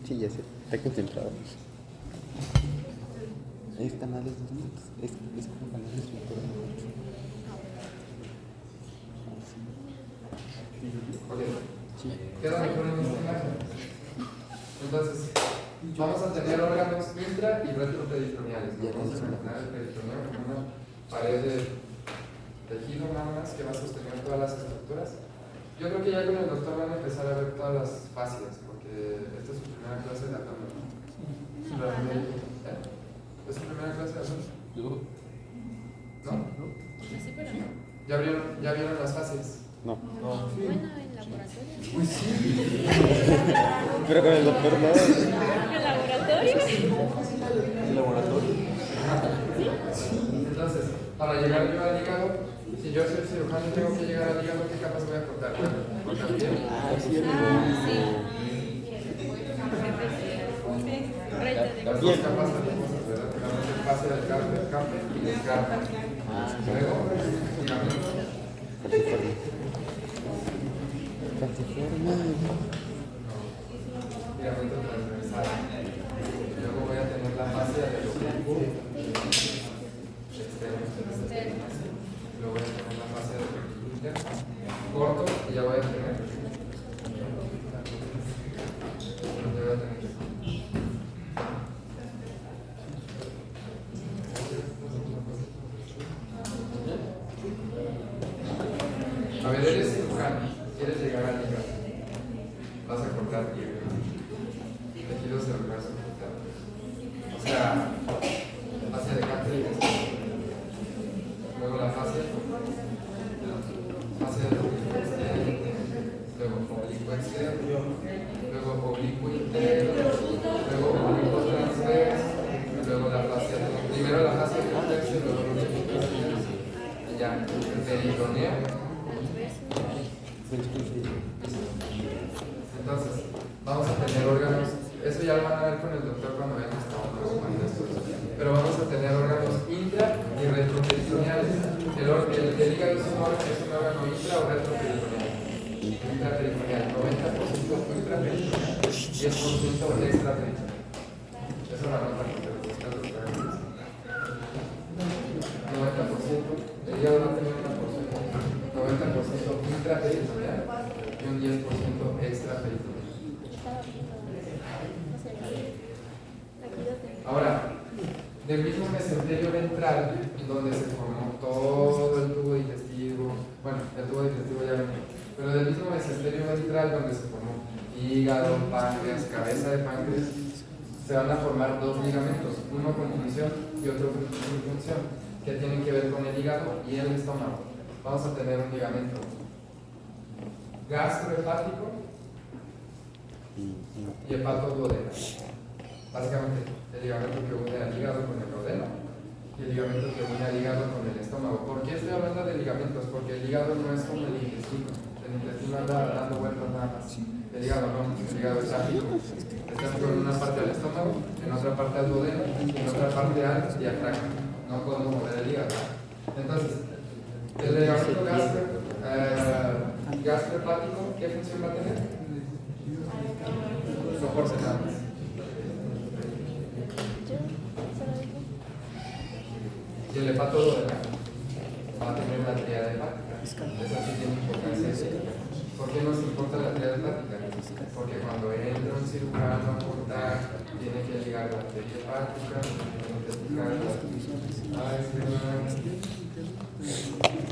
Sí, ya sé. Está concentrado. Esta madre es como cuando es Ok. Sí. Queda mejor en esta imagen. Entonces, vamos a tener órganos intra y retroperitoneuales. ¿No? Vamos a imaginar el peritoneo como una pared de tejido nada más que va a sostener todas las estructuras. Yo creo que ya con el doctor van a empezar a ver todas las fascias, porque esta es su primera clase de abdomen. ¿Es su primera clase de abdomen? ¿No? Sí, pero no. ¿Ya vieron las fascias? No. Bueno, en laboratorio. Uy, sí. Pero con el doctor no. ¿En laboratorio? ¿El laboratorio? Entonces, para llegar yo al hígado, si yo soy cirujano y tengo que llegar al hígado, ¿qué capas voy a cortar? ¿Cortar bien? Ah, sí, Las dos capas. fascia del carpe y del carpo. Luego, ligamento. Falciforme. Falciforme. Ligamento transversal. Luego voy a tener la fascia del oblicuo externo. Luego voy a tener la fascia del oblicuo interno. Corto y ya voy a tener. A ver, eres cirujano, quieres llegar al hígado. Vas a cortar tejido celular subcutáneo. O sea, fascia de cáncer. Luego la fascia del luego oblicuo externo, luego oblicuo interno, luego oblicuo transverso, luego la fascia primero la fascia transversa y luego los oblicuos externos. Y ya, peritoneo. Entonces, vamos a tener órganos, eso ya lo van a ver con el doctor cuando vean hasta otros pero vamos a tener órganos intra y retroperitoneales. El hígado es un órgano intra o retroperitoneal. Intraperitoneal, 90% intraperitoneal, 10% extraperitoneal. Eso lo anotan porque los buscando 90%. El hígado va a tener una porción 90% intraperitoneal y un 10% extraperitoneal. Ahora, del mismo mesenterio ventral, donde se formó todo el tubo digestivo, bueno, el tubo digestivo ya venía, pero del mismo mesenterio ventral donde se formó hígado, páncreas, cabeza de páncreas, se van a formar dos ligamentos, uno con función y otro sin función, que tienen que ver con el hígado y el estómago. Vamos a tener un ligamento gastrohepático y hepatoduodeno. Básicamente, el ligamento que une al hígado con el duodeno y el ligamento que une al hígado con el estómago. ¿Por qué estoy hablando de ligamentos? Porque el hígado no es como el intestino. El intestino anda dando vueltas nada más. El hígado no, el hígado es ágil. Está en una parte al estómago, en otra parte al duodeno y en otra parte al diafragma. No podemos mover el hígado. Entonces, el ligamento gastrohepático, ¿qué función va a tener? Soporte nada más. Y el hepatoduodeno va a tener la tríada hepática. Esa sí tiene importancia. ¿Por qué nos importa la tríada hepática? Porque cuando entra un cirujano a cortar, tiene que ligar la arteria hepática,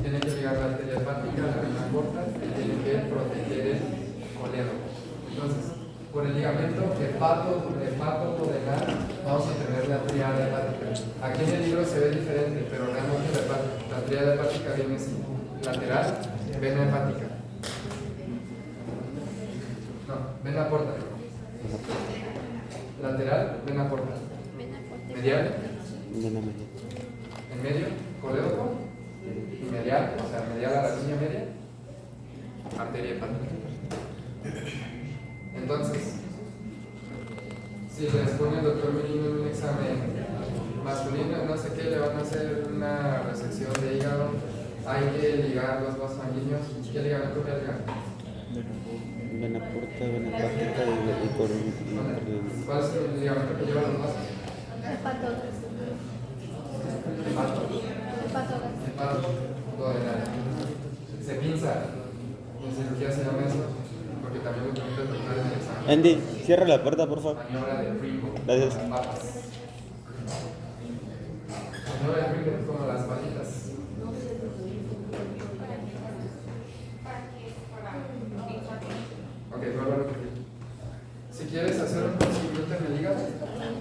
tiene que ligar la arteria hepática, la vena corta, y tiene que proteger el colédono. Entonces, por el ligamento hepatoduodenal vamos a tener la tríada hepática. Aquí en el libro se ve diferente, pero realmente la tríada hepática viene así: lateral, vena hepática. No, vena porta. Lateral, vena porta. Medial, en medio, colédono, y medial, o sea, medial a la línea media, arteria hepática. Entonces, si les pone el doctor Merino en un examen masculino, no sé qué, le van a hacer una resección de hígado, hay que ligar los vasos sanguíneos. ¿Qué ligamento que ligar? Vena porta, vena hepática y coronilla. ¿Cuál es el ligamento que lleva los vasos? Hepatoduodenal. Se pinza. En cirugía se llama eso, porque también lo pregunta el doctor en el examen. Andy, cierra la puerta, por favor. Maniobra de Pringle. Gracias. Papas. Maniobra de Pringle como las palitas. Ok, vuelvo a repetir. Si quieres hacer un procedimiento en el hígado,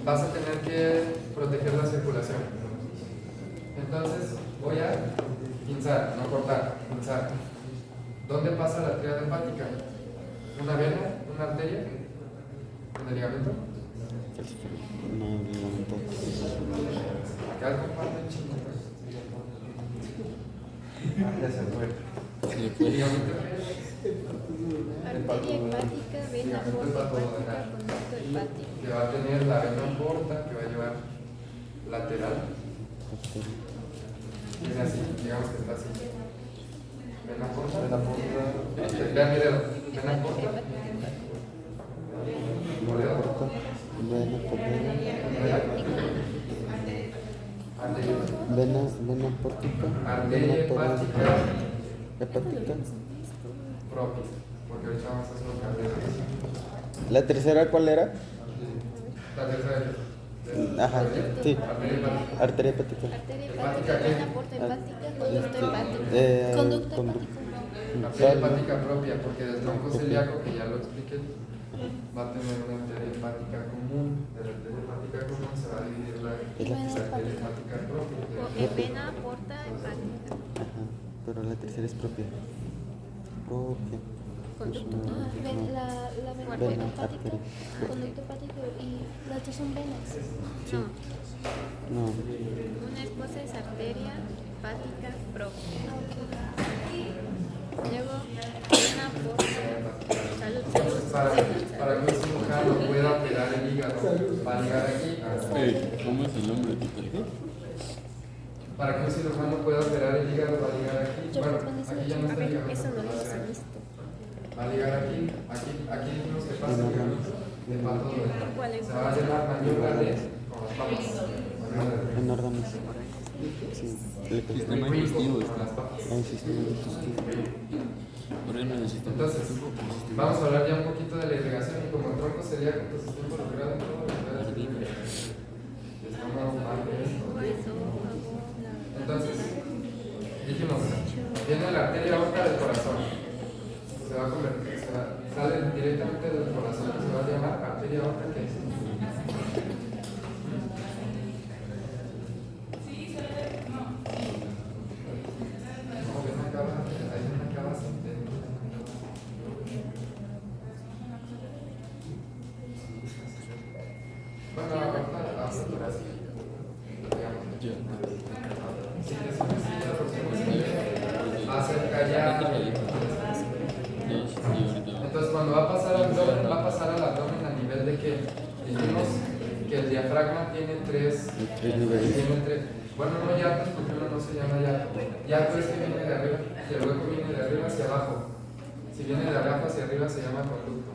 vas a tener que proteger la circulación. Entonces, voy a pinzar, no cortar, pinzar. ¿Dónde pasa la tríada hepática? ¿Una vena? ¿Una arteria? ¿En el ligamento? No, ligamento. Acá comparte el chingo. Ya se fue. ¿El ligamento? Arteria hepática, vena porta hepática, conducto hepático. Que va a tener la vena porta, que va a llevar lateral. Viene así, digamos que está así. Vena porta. Vena porta. Vean mi dedo. Vena porta. Moledo. Vena pórtica. Arteria hepática Hepática. propia. Porque ahorita vamos a hacer un cambio. ¿La tercera cuál era? La tercera. Ajá, sí. Arteria hepática. Arteria hepática. Arteria hepática, vena porta hepática, conducto hepático. Conducto hepático. Arteria hepática propia, porque del tronco celíaco, que ya lo expliqué, va a tener una arteria hepática común. De la arteria hepática común se va a dividir la arteria hepática propia. Vena porta hepática. Ajá, pero la tercera es propia. Propia. Conducto. La vena Vena, porta hepática, arteria. conducto hepático y las dos son venas. No. No. Una cosa es arteria hepática propia. Luego, vena porta. Salud, salud. Para que un cirujano pueda operar el hígado, va a llegar aquí. ¿Cómo es el nombre de tu teléfono? Para que un cirujano pueda operar el hígado, va a llegar aquí. Yo Bueno, creo que aquí ya no a está el ver, hígado. eso lo va a dices llegar en aquí. esto. Va a llegar aquí dijimos que pasa de pato ¿Cuál es? se va a llamar maniobra de con las papas. Maniobra de En órganos. Sí. Sistema digestivo con está. las papas. El sistema digestivo. Por ejemplo, en el sistema Entonces, digestivo, pues, vamos a hablar ya un poquito de la irrigación y como el tronco celíaco pues está involucrado en todo lo que estamos parte de esto. Entonces, dijimos, viene la arteria aorta del corazón. Se va a convertir, sale directamente del corazón y se va a llamar arteria aorta, ¿qué es? No, ven acá, ahí ven acá bastante. Bueno, ahorita torácica. Acerca ya. Entonces cuando va a pasar al abdomen, va a pasar al abdomen a nivel de que dijimos que el diafragma tiene tres niveles. Bueno, no hiatos porque uno no se llama hiato. Hiato es que viene de arriba y el hueco viene de arriba hacia abajo. Si viene de abajo hacia arriba se llama conducto.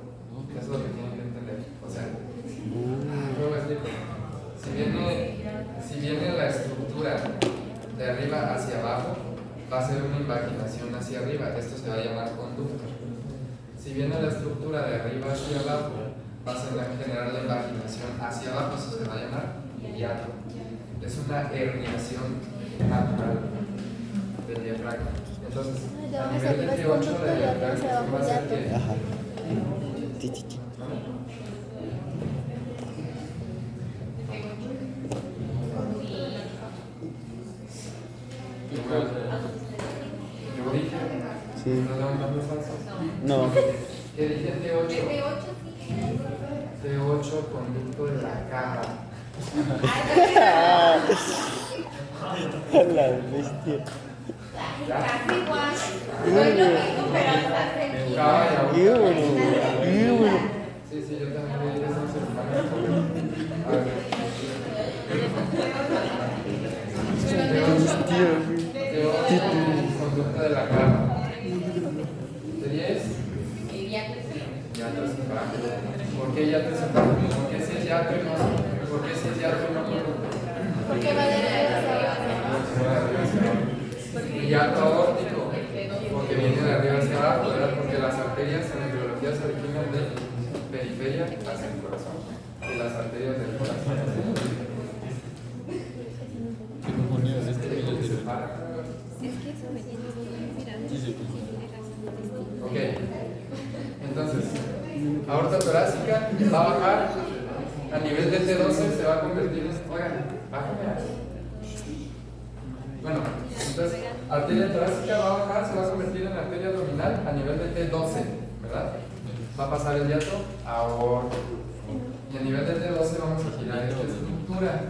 Eso es lo que tienen que entender. O sea, ¿cómo me explico? Si viene la estructura de arriba hacia abajo, va a ser una invaginación hacia arriba. Esto se va a llamar conducto. Si viene la estructura de arriba hacia abajo, va a generar la invaginación hacia abajo. Eso se va a llamar hiato. Es una herniación natural del diafragma. Entonces, a nivel de T8 del diafragma va a ser que... Ajá. Sí, sí, sí. Yo dije, Sí. ¿no levantando falso? No. ¿Qué dije T8? T8 sí. T8, conducto de la caja. La bestia. Casi igual. No es lo mismo, pero hasta Cava y Qué agua. bueno. Qué bueno. Sí, yo también le dije eso a mis hermanos. A ver. T8, conducto de la caja. T10. Yato es separado. ¿Por qué yato es separado? ¿Por qué si es yato y no? ¿Por qué si es yato y no conducto? porque va de arriba hacia abajo. Y yato aórtico, porque viene de arriba hacia abajo, ¿verdad? Porque las arterias en la biología se originan de periferia hacia el corazón, y las arterias del corazón. ¿Qué componía de este video? Es que eso me tiene mira. Sí, sí. Ok, entonces, aorta torácica va a bajar a nivel de T12, se va a convertir en. Oigan, bájame. Bueno, entonces, arteria torácica va a bajar, se va a convertir en arteria abdominal a nivel de T12, ¿verdad? Va a pasar el hiato a aorta. Y a nivel de T12 vamos a girar esta estructura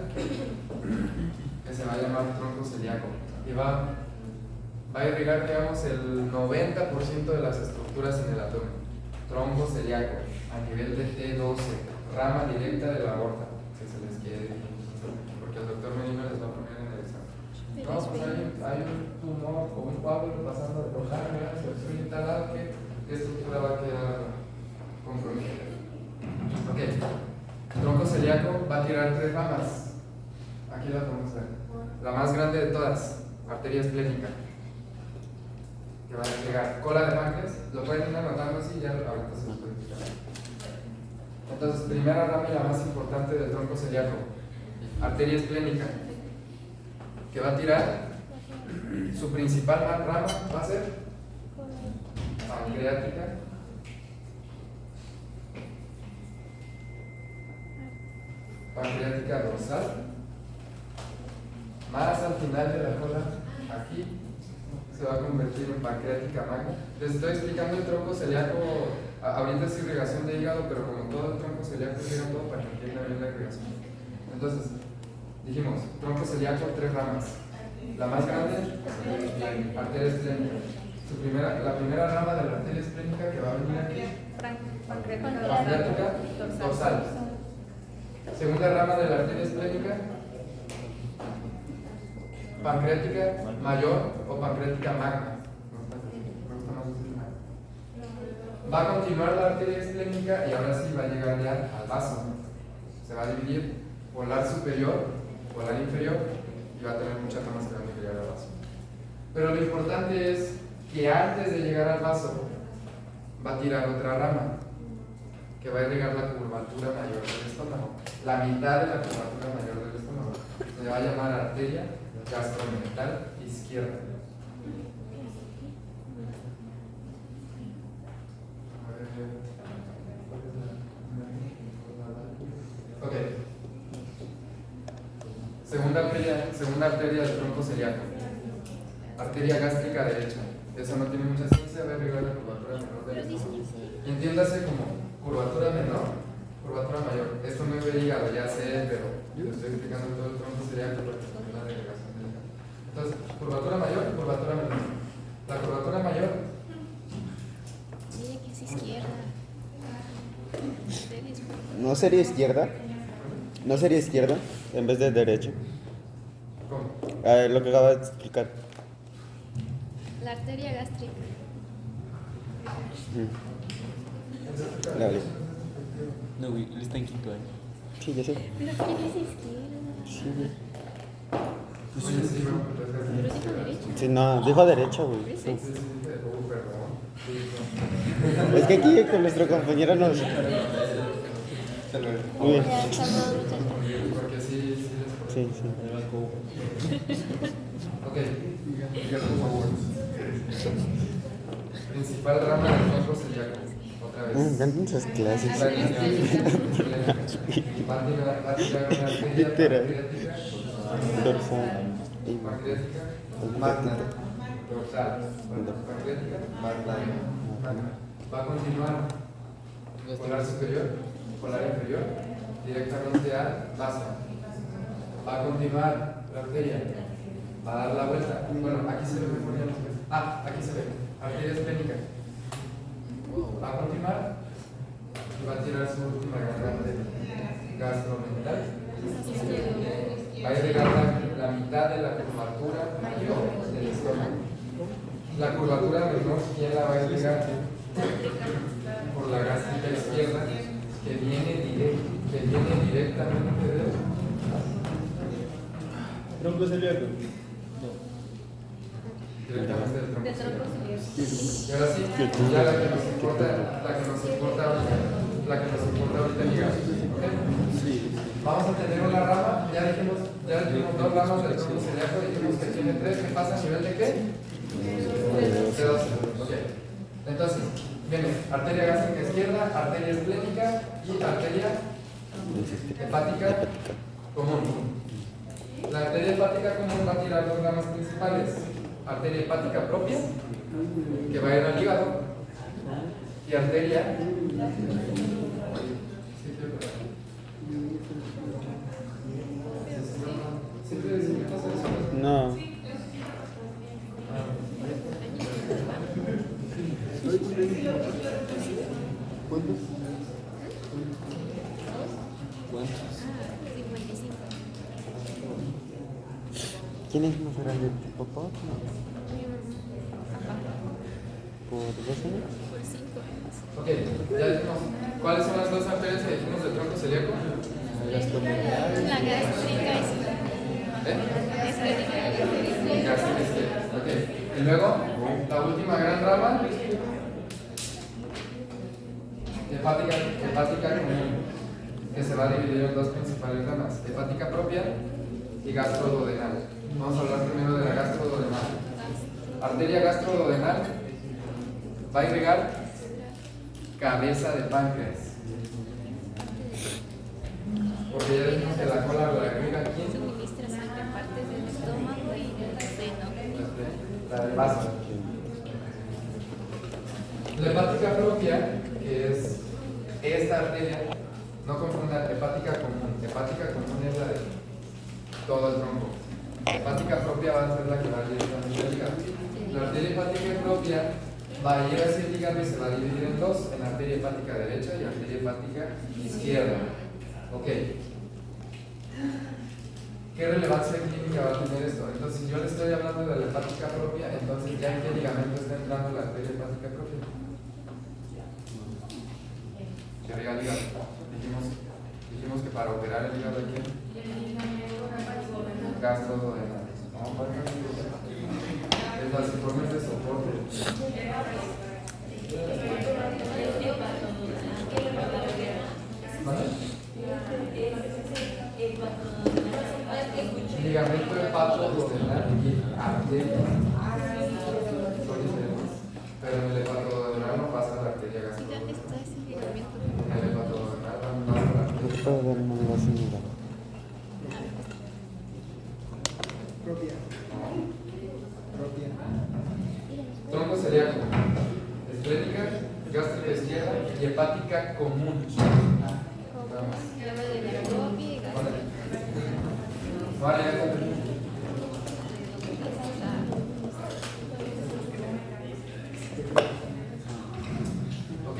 que se va a llamar tronco celíaco. Y va a irrigar, digamos, el 90% de las estructuras en el abdomen. Tronco celíaco a nivel de T12, rama directa de la aorta, que se les quede, porque el doctor pasando de tocar, se obstruye tal lado que estructura va a quedar comprometida. Ok, tronco celíaco va a tirar 3 ramas. Aquí la podemos ver. La más grande de todas, arteria esplénica, que va a llegar. Cola de páncreas, lo pueden ir anotando así, ya ahorita se los puede explicar. Entonces, primera rama y la más importante del tronco celíaco, arteria esplénica, que va a tirar. Su principal rama va a ser pancreática, dorsal, más al final de la cola, aquí se va a convertir en pancreática magna. Les estoy explicando el tronco celíaco, ahorita es irrigación de hígado, pero como todo el tronco celíaco llega todo para que entiendan bien la irrigación. Entonces, dijimos, tronco celíaco, 3 ramas. La más grande, arteria esplénica. La primera rama de la arteria esplénica que va a venir aquí, pancreática dorsal. Segunda rama de la arteria esplénica, pancreática mayor o pancreática magna. Va a continuar la arteria esplénica y ahora sí va a llegar ya al vaso. Se va a dividir polar superior, polar inferior, y va a tener muchas ramas que van a llegar al vaso. Pero lo importante es que antes de llegar al vaso va a tirar otra rama que va a irrigar la curvatura mayor del estómago, la mitad de la curvatura mayor del estómago. Se va a llamar arteria gastromental izquierda. Ok. Segunda arteria del tronco celíaco. Arteria gástrica derecha. Eso no tiene mucha ciencia, va a irrigar la curvatura menor del estómago. Y entiéndase como curvatura menor, curvatura mayor. Esto no es de hígado, ya sé, pero yo estoy explicando todo el tronco celíaco para que se entienda la irrigación del hígado. Entonces, curvatura mayor, curvatura menor. La curvatura mayor. Mire que es izquierda. ¿No sería izquierda? ¿No sería izquierda en vez de derecha? ¿Cómo? A ver, lo que acaba de explicar. La arteria gástrica. Dale. No, güey, él está en quinto año. Sí, ya sé. Pero ¿qué es izquierda? Sí, güey. Oye, sí, bueno, pues Pero dijo derecha. Sí, no, dijo derecha, güey. Sí. sí, perdón. Es que aquí con nuestro compañero nos... Muy bien. Ya, saludos, muchachos. Porque sí, les Sí, sí. Ok. Principal rama del tronco celíaco. Otra Me vez. encantan esas clases. Va a tirar una arteria Literal. pancreática, Dorsal. Y pancreática, magna. dorsal, pancreática, magna. Va a continuar polar superior, polar inferior, directamente al vaso. Va a continuar la arteria, va a dar la vuelta. Bueno, aquí se ve mejor ya no se ve. Aquí se ve, arteria esplénica. Va a continuar y va a tirar su última garganta gastromental. Va a irrigar la mitad de la curvatura mayor del estómago. La curvatura menor, ¿quién la va a irrigar? Por la gástrica izquierda, que viene directamente de Tronco celíaco. directamente del tronco De tronco celíaco. celíaco. Y ahora sí, ya la que nos importa ahorita el hígado. ¿Ok? Vamos a tener una rama, ya dijimos 2 ramas del tronco celíaco, dijimos que tiene 3, ¿qué pasa a nivel de qué? De 2. Ok. Entonces, viene arteria gástrica izquierda, arteria esplénica y arteria hepática común. La arteria hepática común va a tirar 2 ramas principales. Arteria hepática propia, que va a ir al hígado, y arteria No. ¿Cuántos? 55. ¿Quién es más grande? ¿Tu papá? ¿Por 2 años? Por 5 años. Ok, ya dijimos. ¿Cuáles son las dos arterias que dijimos del tronco celíaco? La gástrica izquierda. Gástrica izquierda. Ok. Y luego, la última gran rama. Hepática común, que se va a dividir en dos principales ramas, hepática propia y gastroduodenal. Vamos a hablar primero de la gastroduodenal. Arteria gastroduodenal va a irrigar cabeza de páncreas. Porque ya dijimos que la cola la irriga aquí, Suministra sangre a partes del estómago y del seno. la del vaso. La hepática propia, que es esta arteria, no confundan hepática común. Hepática común es la de todo el tronco. Hepática propia va a ser la que va directamente al hígado. La arteria hepática propia va a ir hacia el hígado y se va a dividir en dos, en arteria hepática derecha y arteria hepática izquierda. Ok. ¿Qué relevancia clínica va a tener esto? Entonces, si yo le estoy hablando de la hepática propia, entonces ya en qué ligamento está entrando la arteria hepática propia. Que arriba el hígado. Dijimos que para operar el hígado aquí, gastroduodenal. Es los informes de soporte. ¿Vale? Ligamento hepatoduodenal y arteria son diferentes, pero en el hepatoduodenal no pasa la arteria gastroduodenal. Está ese ligamento. En el hepatoduodenal no pasa la arteria. Yo puedo ver una más unida. Tronco celíaco, esplénica, gástrica izquierda y hepática común. Nada más. Habla de la propia y Vale. gástrica. Vale, ya está. Ok,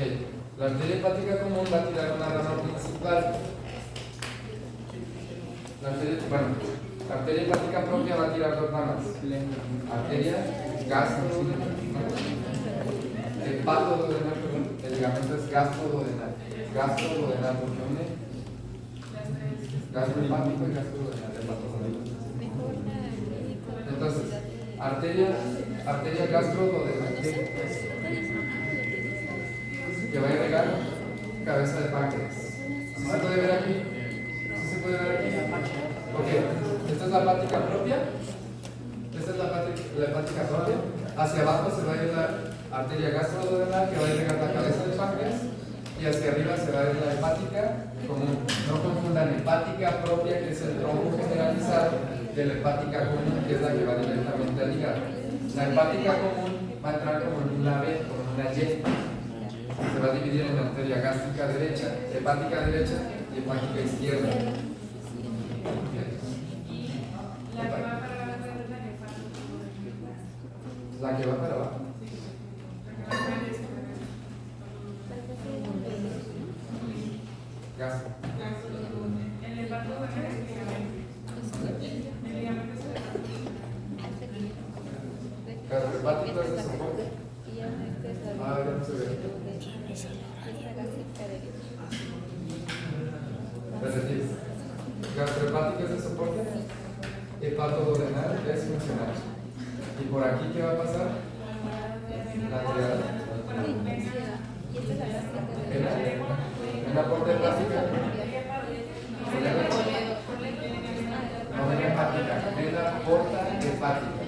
la arteria hepática común va a tirar una rama principal. La arteria hepática propia va a tirar dos ramas. Arteria gastroduodenal. Hepatoduodenal, perdón. El ligamento es gastroduodenal. Gastroduodenal porque une gastrohepático y gastroduodenal. Mejor la médico. Entonces, arteria gastroduodenal que va a irrigar cabeza de páncreas. ¿Sí se puede ver aquí? ¿Sí se puede ver aquí? Ok, esta es la hepática propia. Esta es la hepática propia. Hacia abajo se va a ir la arteria gastroduodenal que va a irrigar la cabeza de páncreas. Y hacia arriba se va a ir la hepática común. No confundan hepática propia, que es el tronco generalizado, de la hepática común, que es la que va directamente al hígado. La hepática común va a entrar como en una B, como en una Y. Se va a dividir en arteria gástrica derecha, hepática derecha y hepática izquierda. La que va para abajo. Gastro. Gastrohepático es de soporte. Y ya esta es la A ver, no se ve. esta gástrica derecha. Repetir. Gastrohepático es de soporte. Hepatoduodenal es funcional. ¿Y por aquí qué va a pasar? La triada. Y esta es la gástrica En derecha. la porta hepática. No ven hepática, ven la porta hepática.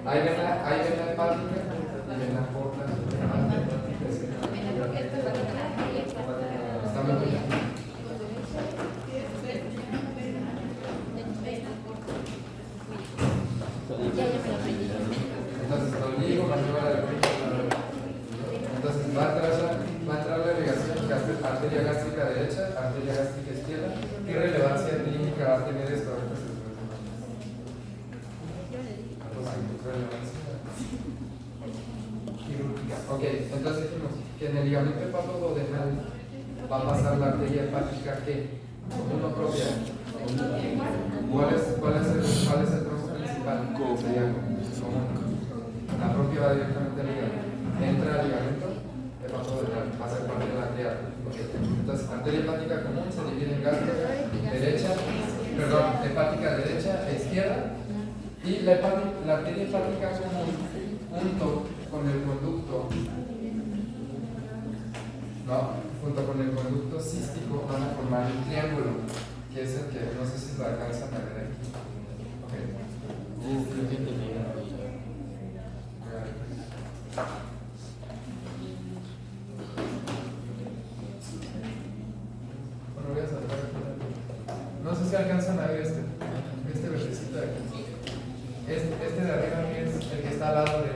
Ahí ven la hepática y ven la porta hepática. Está muy bien. Entonces, lo digo, entonces va a entrar la irrigación arteria gástrica derecha, arteria gástrica izquierda. ¿Qué relevancia clínica va a tener esto? Ahorita se los quirúrgica. Ok, entonces dijimos que en el ligamento hepatoduodenal va a pasar la arteria hepática que común o propia. ¿Cuál es el tronco principal? Común. La propia va directamente al hígado. entra al ligamento, va a ser parte de la arteria. Entonces, arteria hepática común se divide en hepática derecha e izquierda, y la arteria hepática común junto con el conducto cístico van a formar un triángulo, que es el que no sé si lo alcanzan a ver aquí. Creo que entendí. Bueno, voy a saltar aquí. No sé si alcanzan a ver este verdecito de aquí. Este de arriba es el que está al lado de.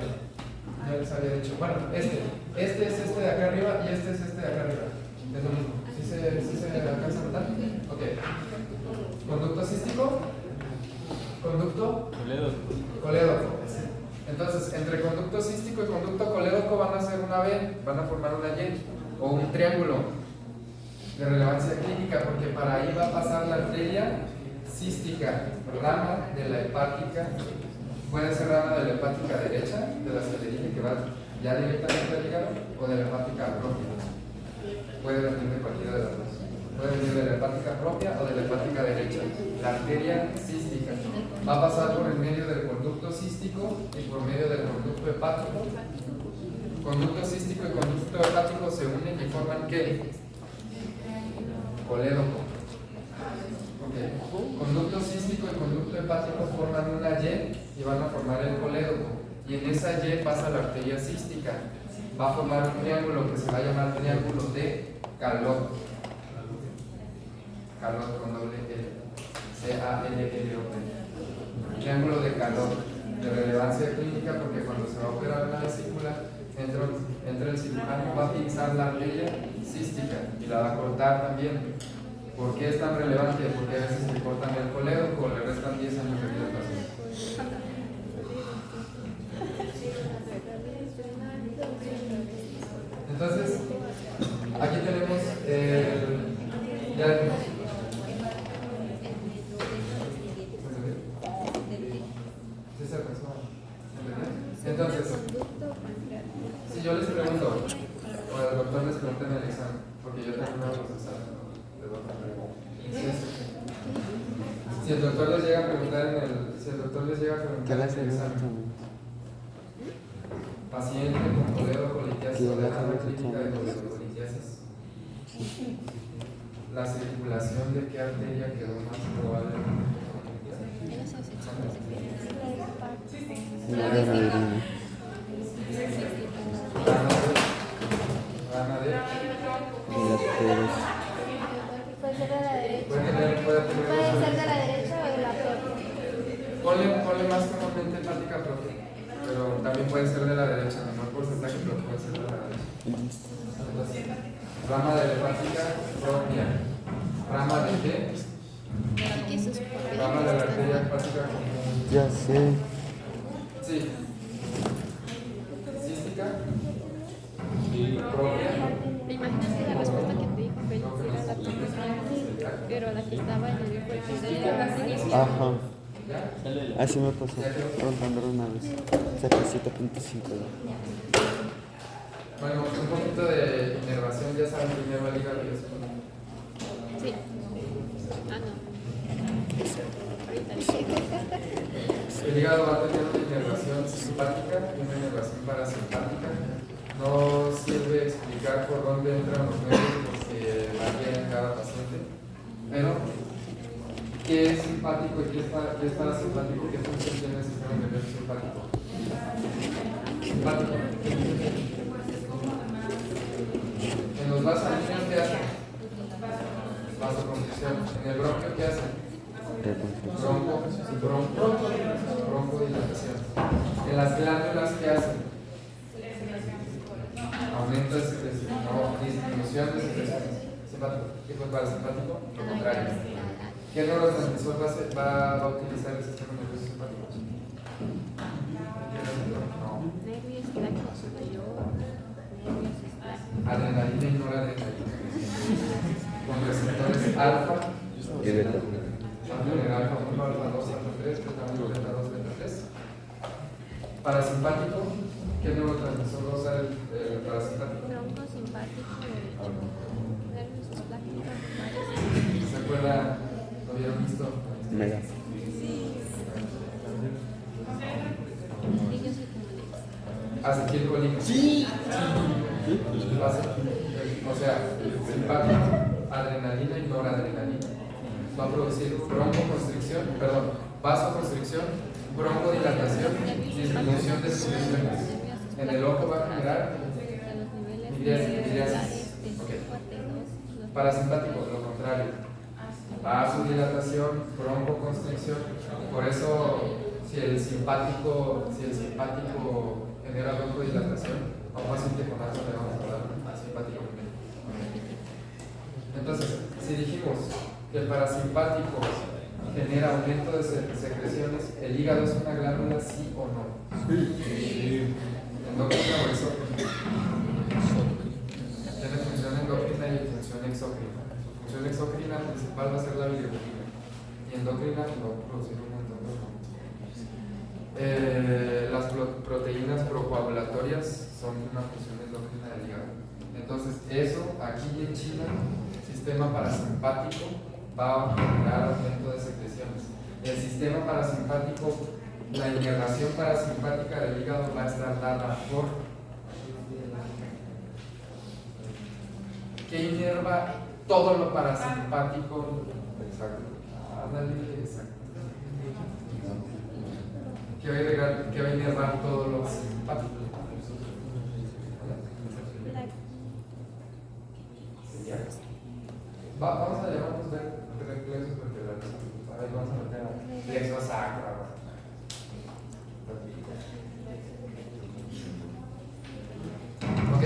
Ya les había dicho. Bueno, este es este de acá arriba y este es este de acá arriba. Es lo mismo. ¿Sí se alcanza a notar? Ok. Conducto cístico. Conducto colédoco. Entonces, entre conducto cístico y conducto colédoco van a hacer una V, van a formar una Y o un triángulo de relevancia clínica, porque para ahí va a pasar la arteria cística, rama de la hepática. Puede ser rama de la hepática derecha, de la que le dije que va ya directamente al hígado, o de la hepática propia. Puede venir de cualquiera de las dos. Puede venir de la hepática propia o de la hepática derecha. La arteria cística va a pasar por el medio del conducto cístico y por medio del conducto hepático. Conducto cístico y conducto hepático se unen y forman ¿qué? Colédoco. Okay. Conducto cístico y conducto hepático forman una Y van a formar el colédoco. Y en esa Y pasa la arteria cística. Va a formar un triángulo que se va a llamar triángulo de Calot. Calot con doble L. C-A-L-L-O-T. Triángulo de Calot. De relevancia clínica porque cuando se va a operar una vesícula, entra el cirujano, va a pinzar la arteria cística y la va a cortar también. ¿Por qué es tan relevante? Porque a veces le cortan el colédoco o le restan 10 años de vida al paciente. Entonces, aquí tenemos el diagnóstico. ¿Sí se alcanzó? Entonces, si yo les pregunto, o el doctor les pregunta en el examen, porque yo también hago los exámenes de doctor. Si el doctor les llega a preguntar en el examen, paciente con coledocolitis o de rama clínica de coledocolitis, la circulación de qué arteria quedó más probable. Rama de Puede ser de la derecha. puede Puede ser de la derecha o de la propia. Ponle más comúnmente hepática propia, pero también puede ser de la derecha, menor porcentaje, pero puede ser de la derecha. Entonces, rama de la hepática propia. ¿Rama de qué? Rama de la arteria hepática común. Ya sé. Sí. Cística. Propia. ¿Te imaginas que la respuesta que te dijo Félix era la propia, pero la que estaba en el grupo de Ajá. Así me pasó rondando una vez. Saqué 7.5. Bueno, un poquito de inervación, ya saben que inerva el hígado y eso. Sí. Ah, no. Ahorita. El hígado va a tener una inervación simpática y una inervación parasimpática. No sirve explicar por dónde entran los nervios porque varía en cada paciente. Pero, ¿qué es simpático y qué es parasimpático? ¿Qué función tiene el sistema nervioso simpático? Simpático. En los vasoconstricción, ¿qué hacen? Vasoconstricción. En el bronquio, ¿qué hacen? Broncodilatación. En las glándulas, ¿qué hacen? Aumenta de secreción, no, disminución de secreción. Simpático. ¿Qué fue parasimpático? Lo contrario. ¿Qué neurotransmisor va a utilizar el sistema nervioso simpático? No. Adrenalina y noradrenalina. Con receptores alfa y beta. Alfa 1, alfa 2, alfa 3, beta 1, beta 2, beta 3. Parasimpático ¿Qué neurotransmisor va a usar el parasimpático? Tronco simpático derecho. Nervios esplácnicos lumbares. ¿Se acuerda? ¿Lo habían visto? Mega. Niños y comunes. Acetilcolina. Sí. O sea, simpático, adrenalina y noradrenalina. Va a producir broncoconstricción, perdón, vasoconstricción, broncodilatación, disminución de secreciones. En el ojo va a generar miriasis. Okay. Parasimpático, lo contrario. Vasodilatación, broncoconstricción. Por eso, si el simpático genera broncodilatación, a un paciente con asma le vamos a dar simpático primero. Entonces, si dijimos que el parasimpático genera aumento de secreciones, ¿el hígado es una glándula, sí o no? Sí. Endocrina o exócrina. Tiene función endocrina y función exócrina. Su función exócrina principal va a ser la bilirrubina y endocrina va a producir un montón de las proteínas procoagulatorias son una función endocrina del hígado. Entonces, eso aquí en China, sistema parasimpático va a generar aumento de secreciones. El sistema parasimpático, la inervación parasimpática del hígado va a estar dada por ¿qué inerva todo lo parasimpático? Exacto. Ándale, exacto. ¿Qué va a inervar todo lo simpático? Vamos a llamarnos reflexos porque a ver, vamos a meter a flexo sacro. Ok,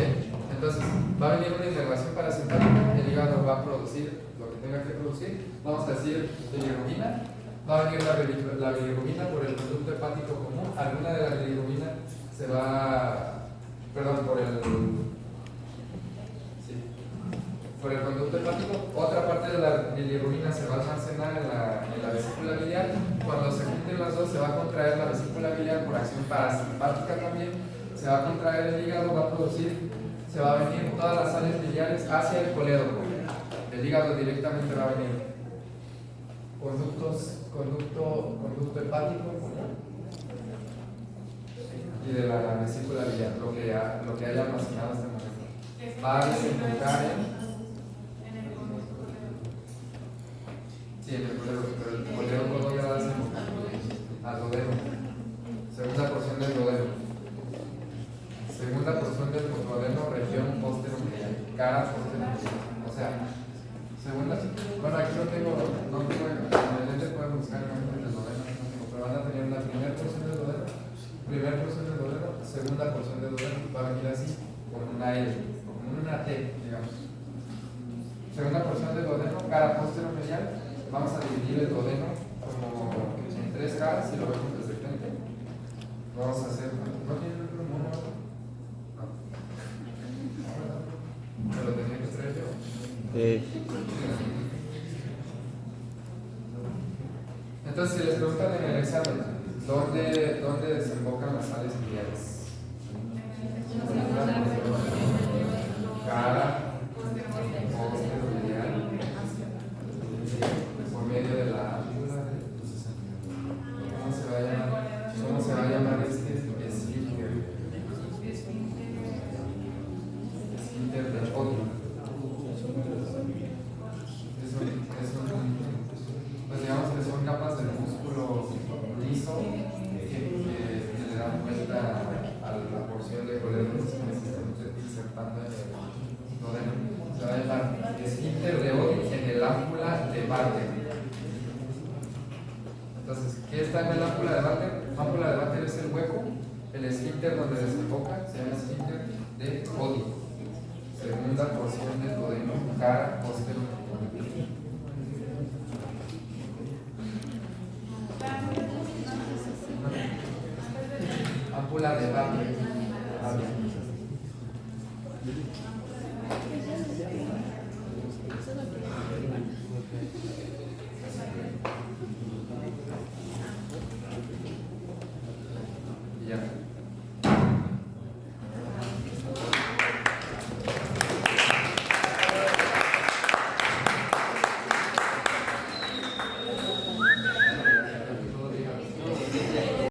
entonces va a venir una inervación parasimpática, el hígado va a producir lo que tenga que producir, vamos a decir bilirrubina, va a venir la bilirrubina por el conducto hepático común, alguna de la bilirrubina se va, perdón, por el conducto hepático, otra parte de la bilirrubina se va a almacenar en la vesícula biliar. Cuando se junten las dos se va a contraer la vesícula biliar por acción parasimpática también, se va a contraer el hígado, va a producir, se va a venir todas las sales biliares hacia el colédoco. El hígado directamente va a venir conducto hepático y de la vesícula biliar, lo que haya almacenado hasta el momento. Va a desembocar en sí, en el colédoco, pero el colédoco no ya va a desembocar al duodeno. Segunda porción del duodeno. Segunda porción del duodeno, región posteromedial, cara posteromedial. O sea, segunda, bueno, aquí no tengo, en el lente pueden buscar el duodeno, pero van a tener la primera porción del duodeno, segunda porción del duodeno, va a venir así, con una L, con una T, digamos. Segunda porción del duodeno, cara posteromedial. Vamos a dividir el duodeno como en tres caras si lo vemos desde frente. Vamos a hacer. ¿No tiene el número 1? No. ¿Me lo tenía que traer yo? Entonces, si les preguntan en el examen, ¿dónde desembocan las sales biliares? Cara, posteromedial. Por medio de la ¿cómo se va a llamar este esfínter? Esfínter de Otto. Pues digamos que son capas del músculo liso que le dan vuelta a la porción de colédoco que se está insertando en el duodeno. Se va a llamar esfínter de Otto en el ámpula de Barker. Entonces, ¿qué está en el ámpula de Barker? Ámpula de Barker es el hueco, el esfínter donde desemboca, se llama esfínter de Oddi. Segunda porción del duodeno, cara posterior. Ámpula de Barker.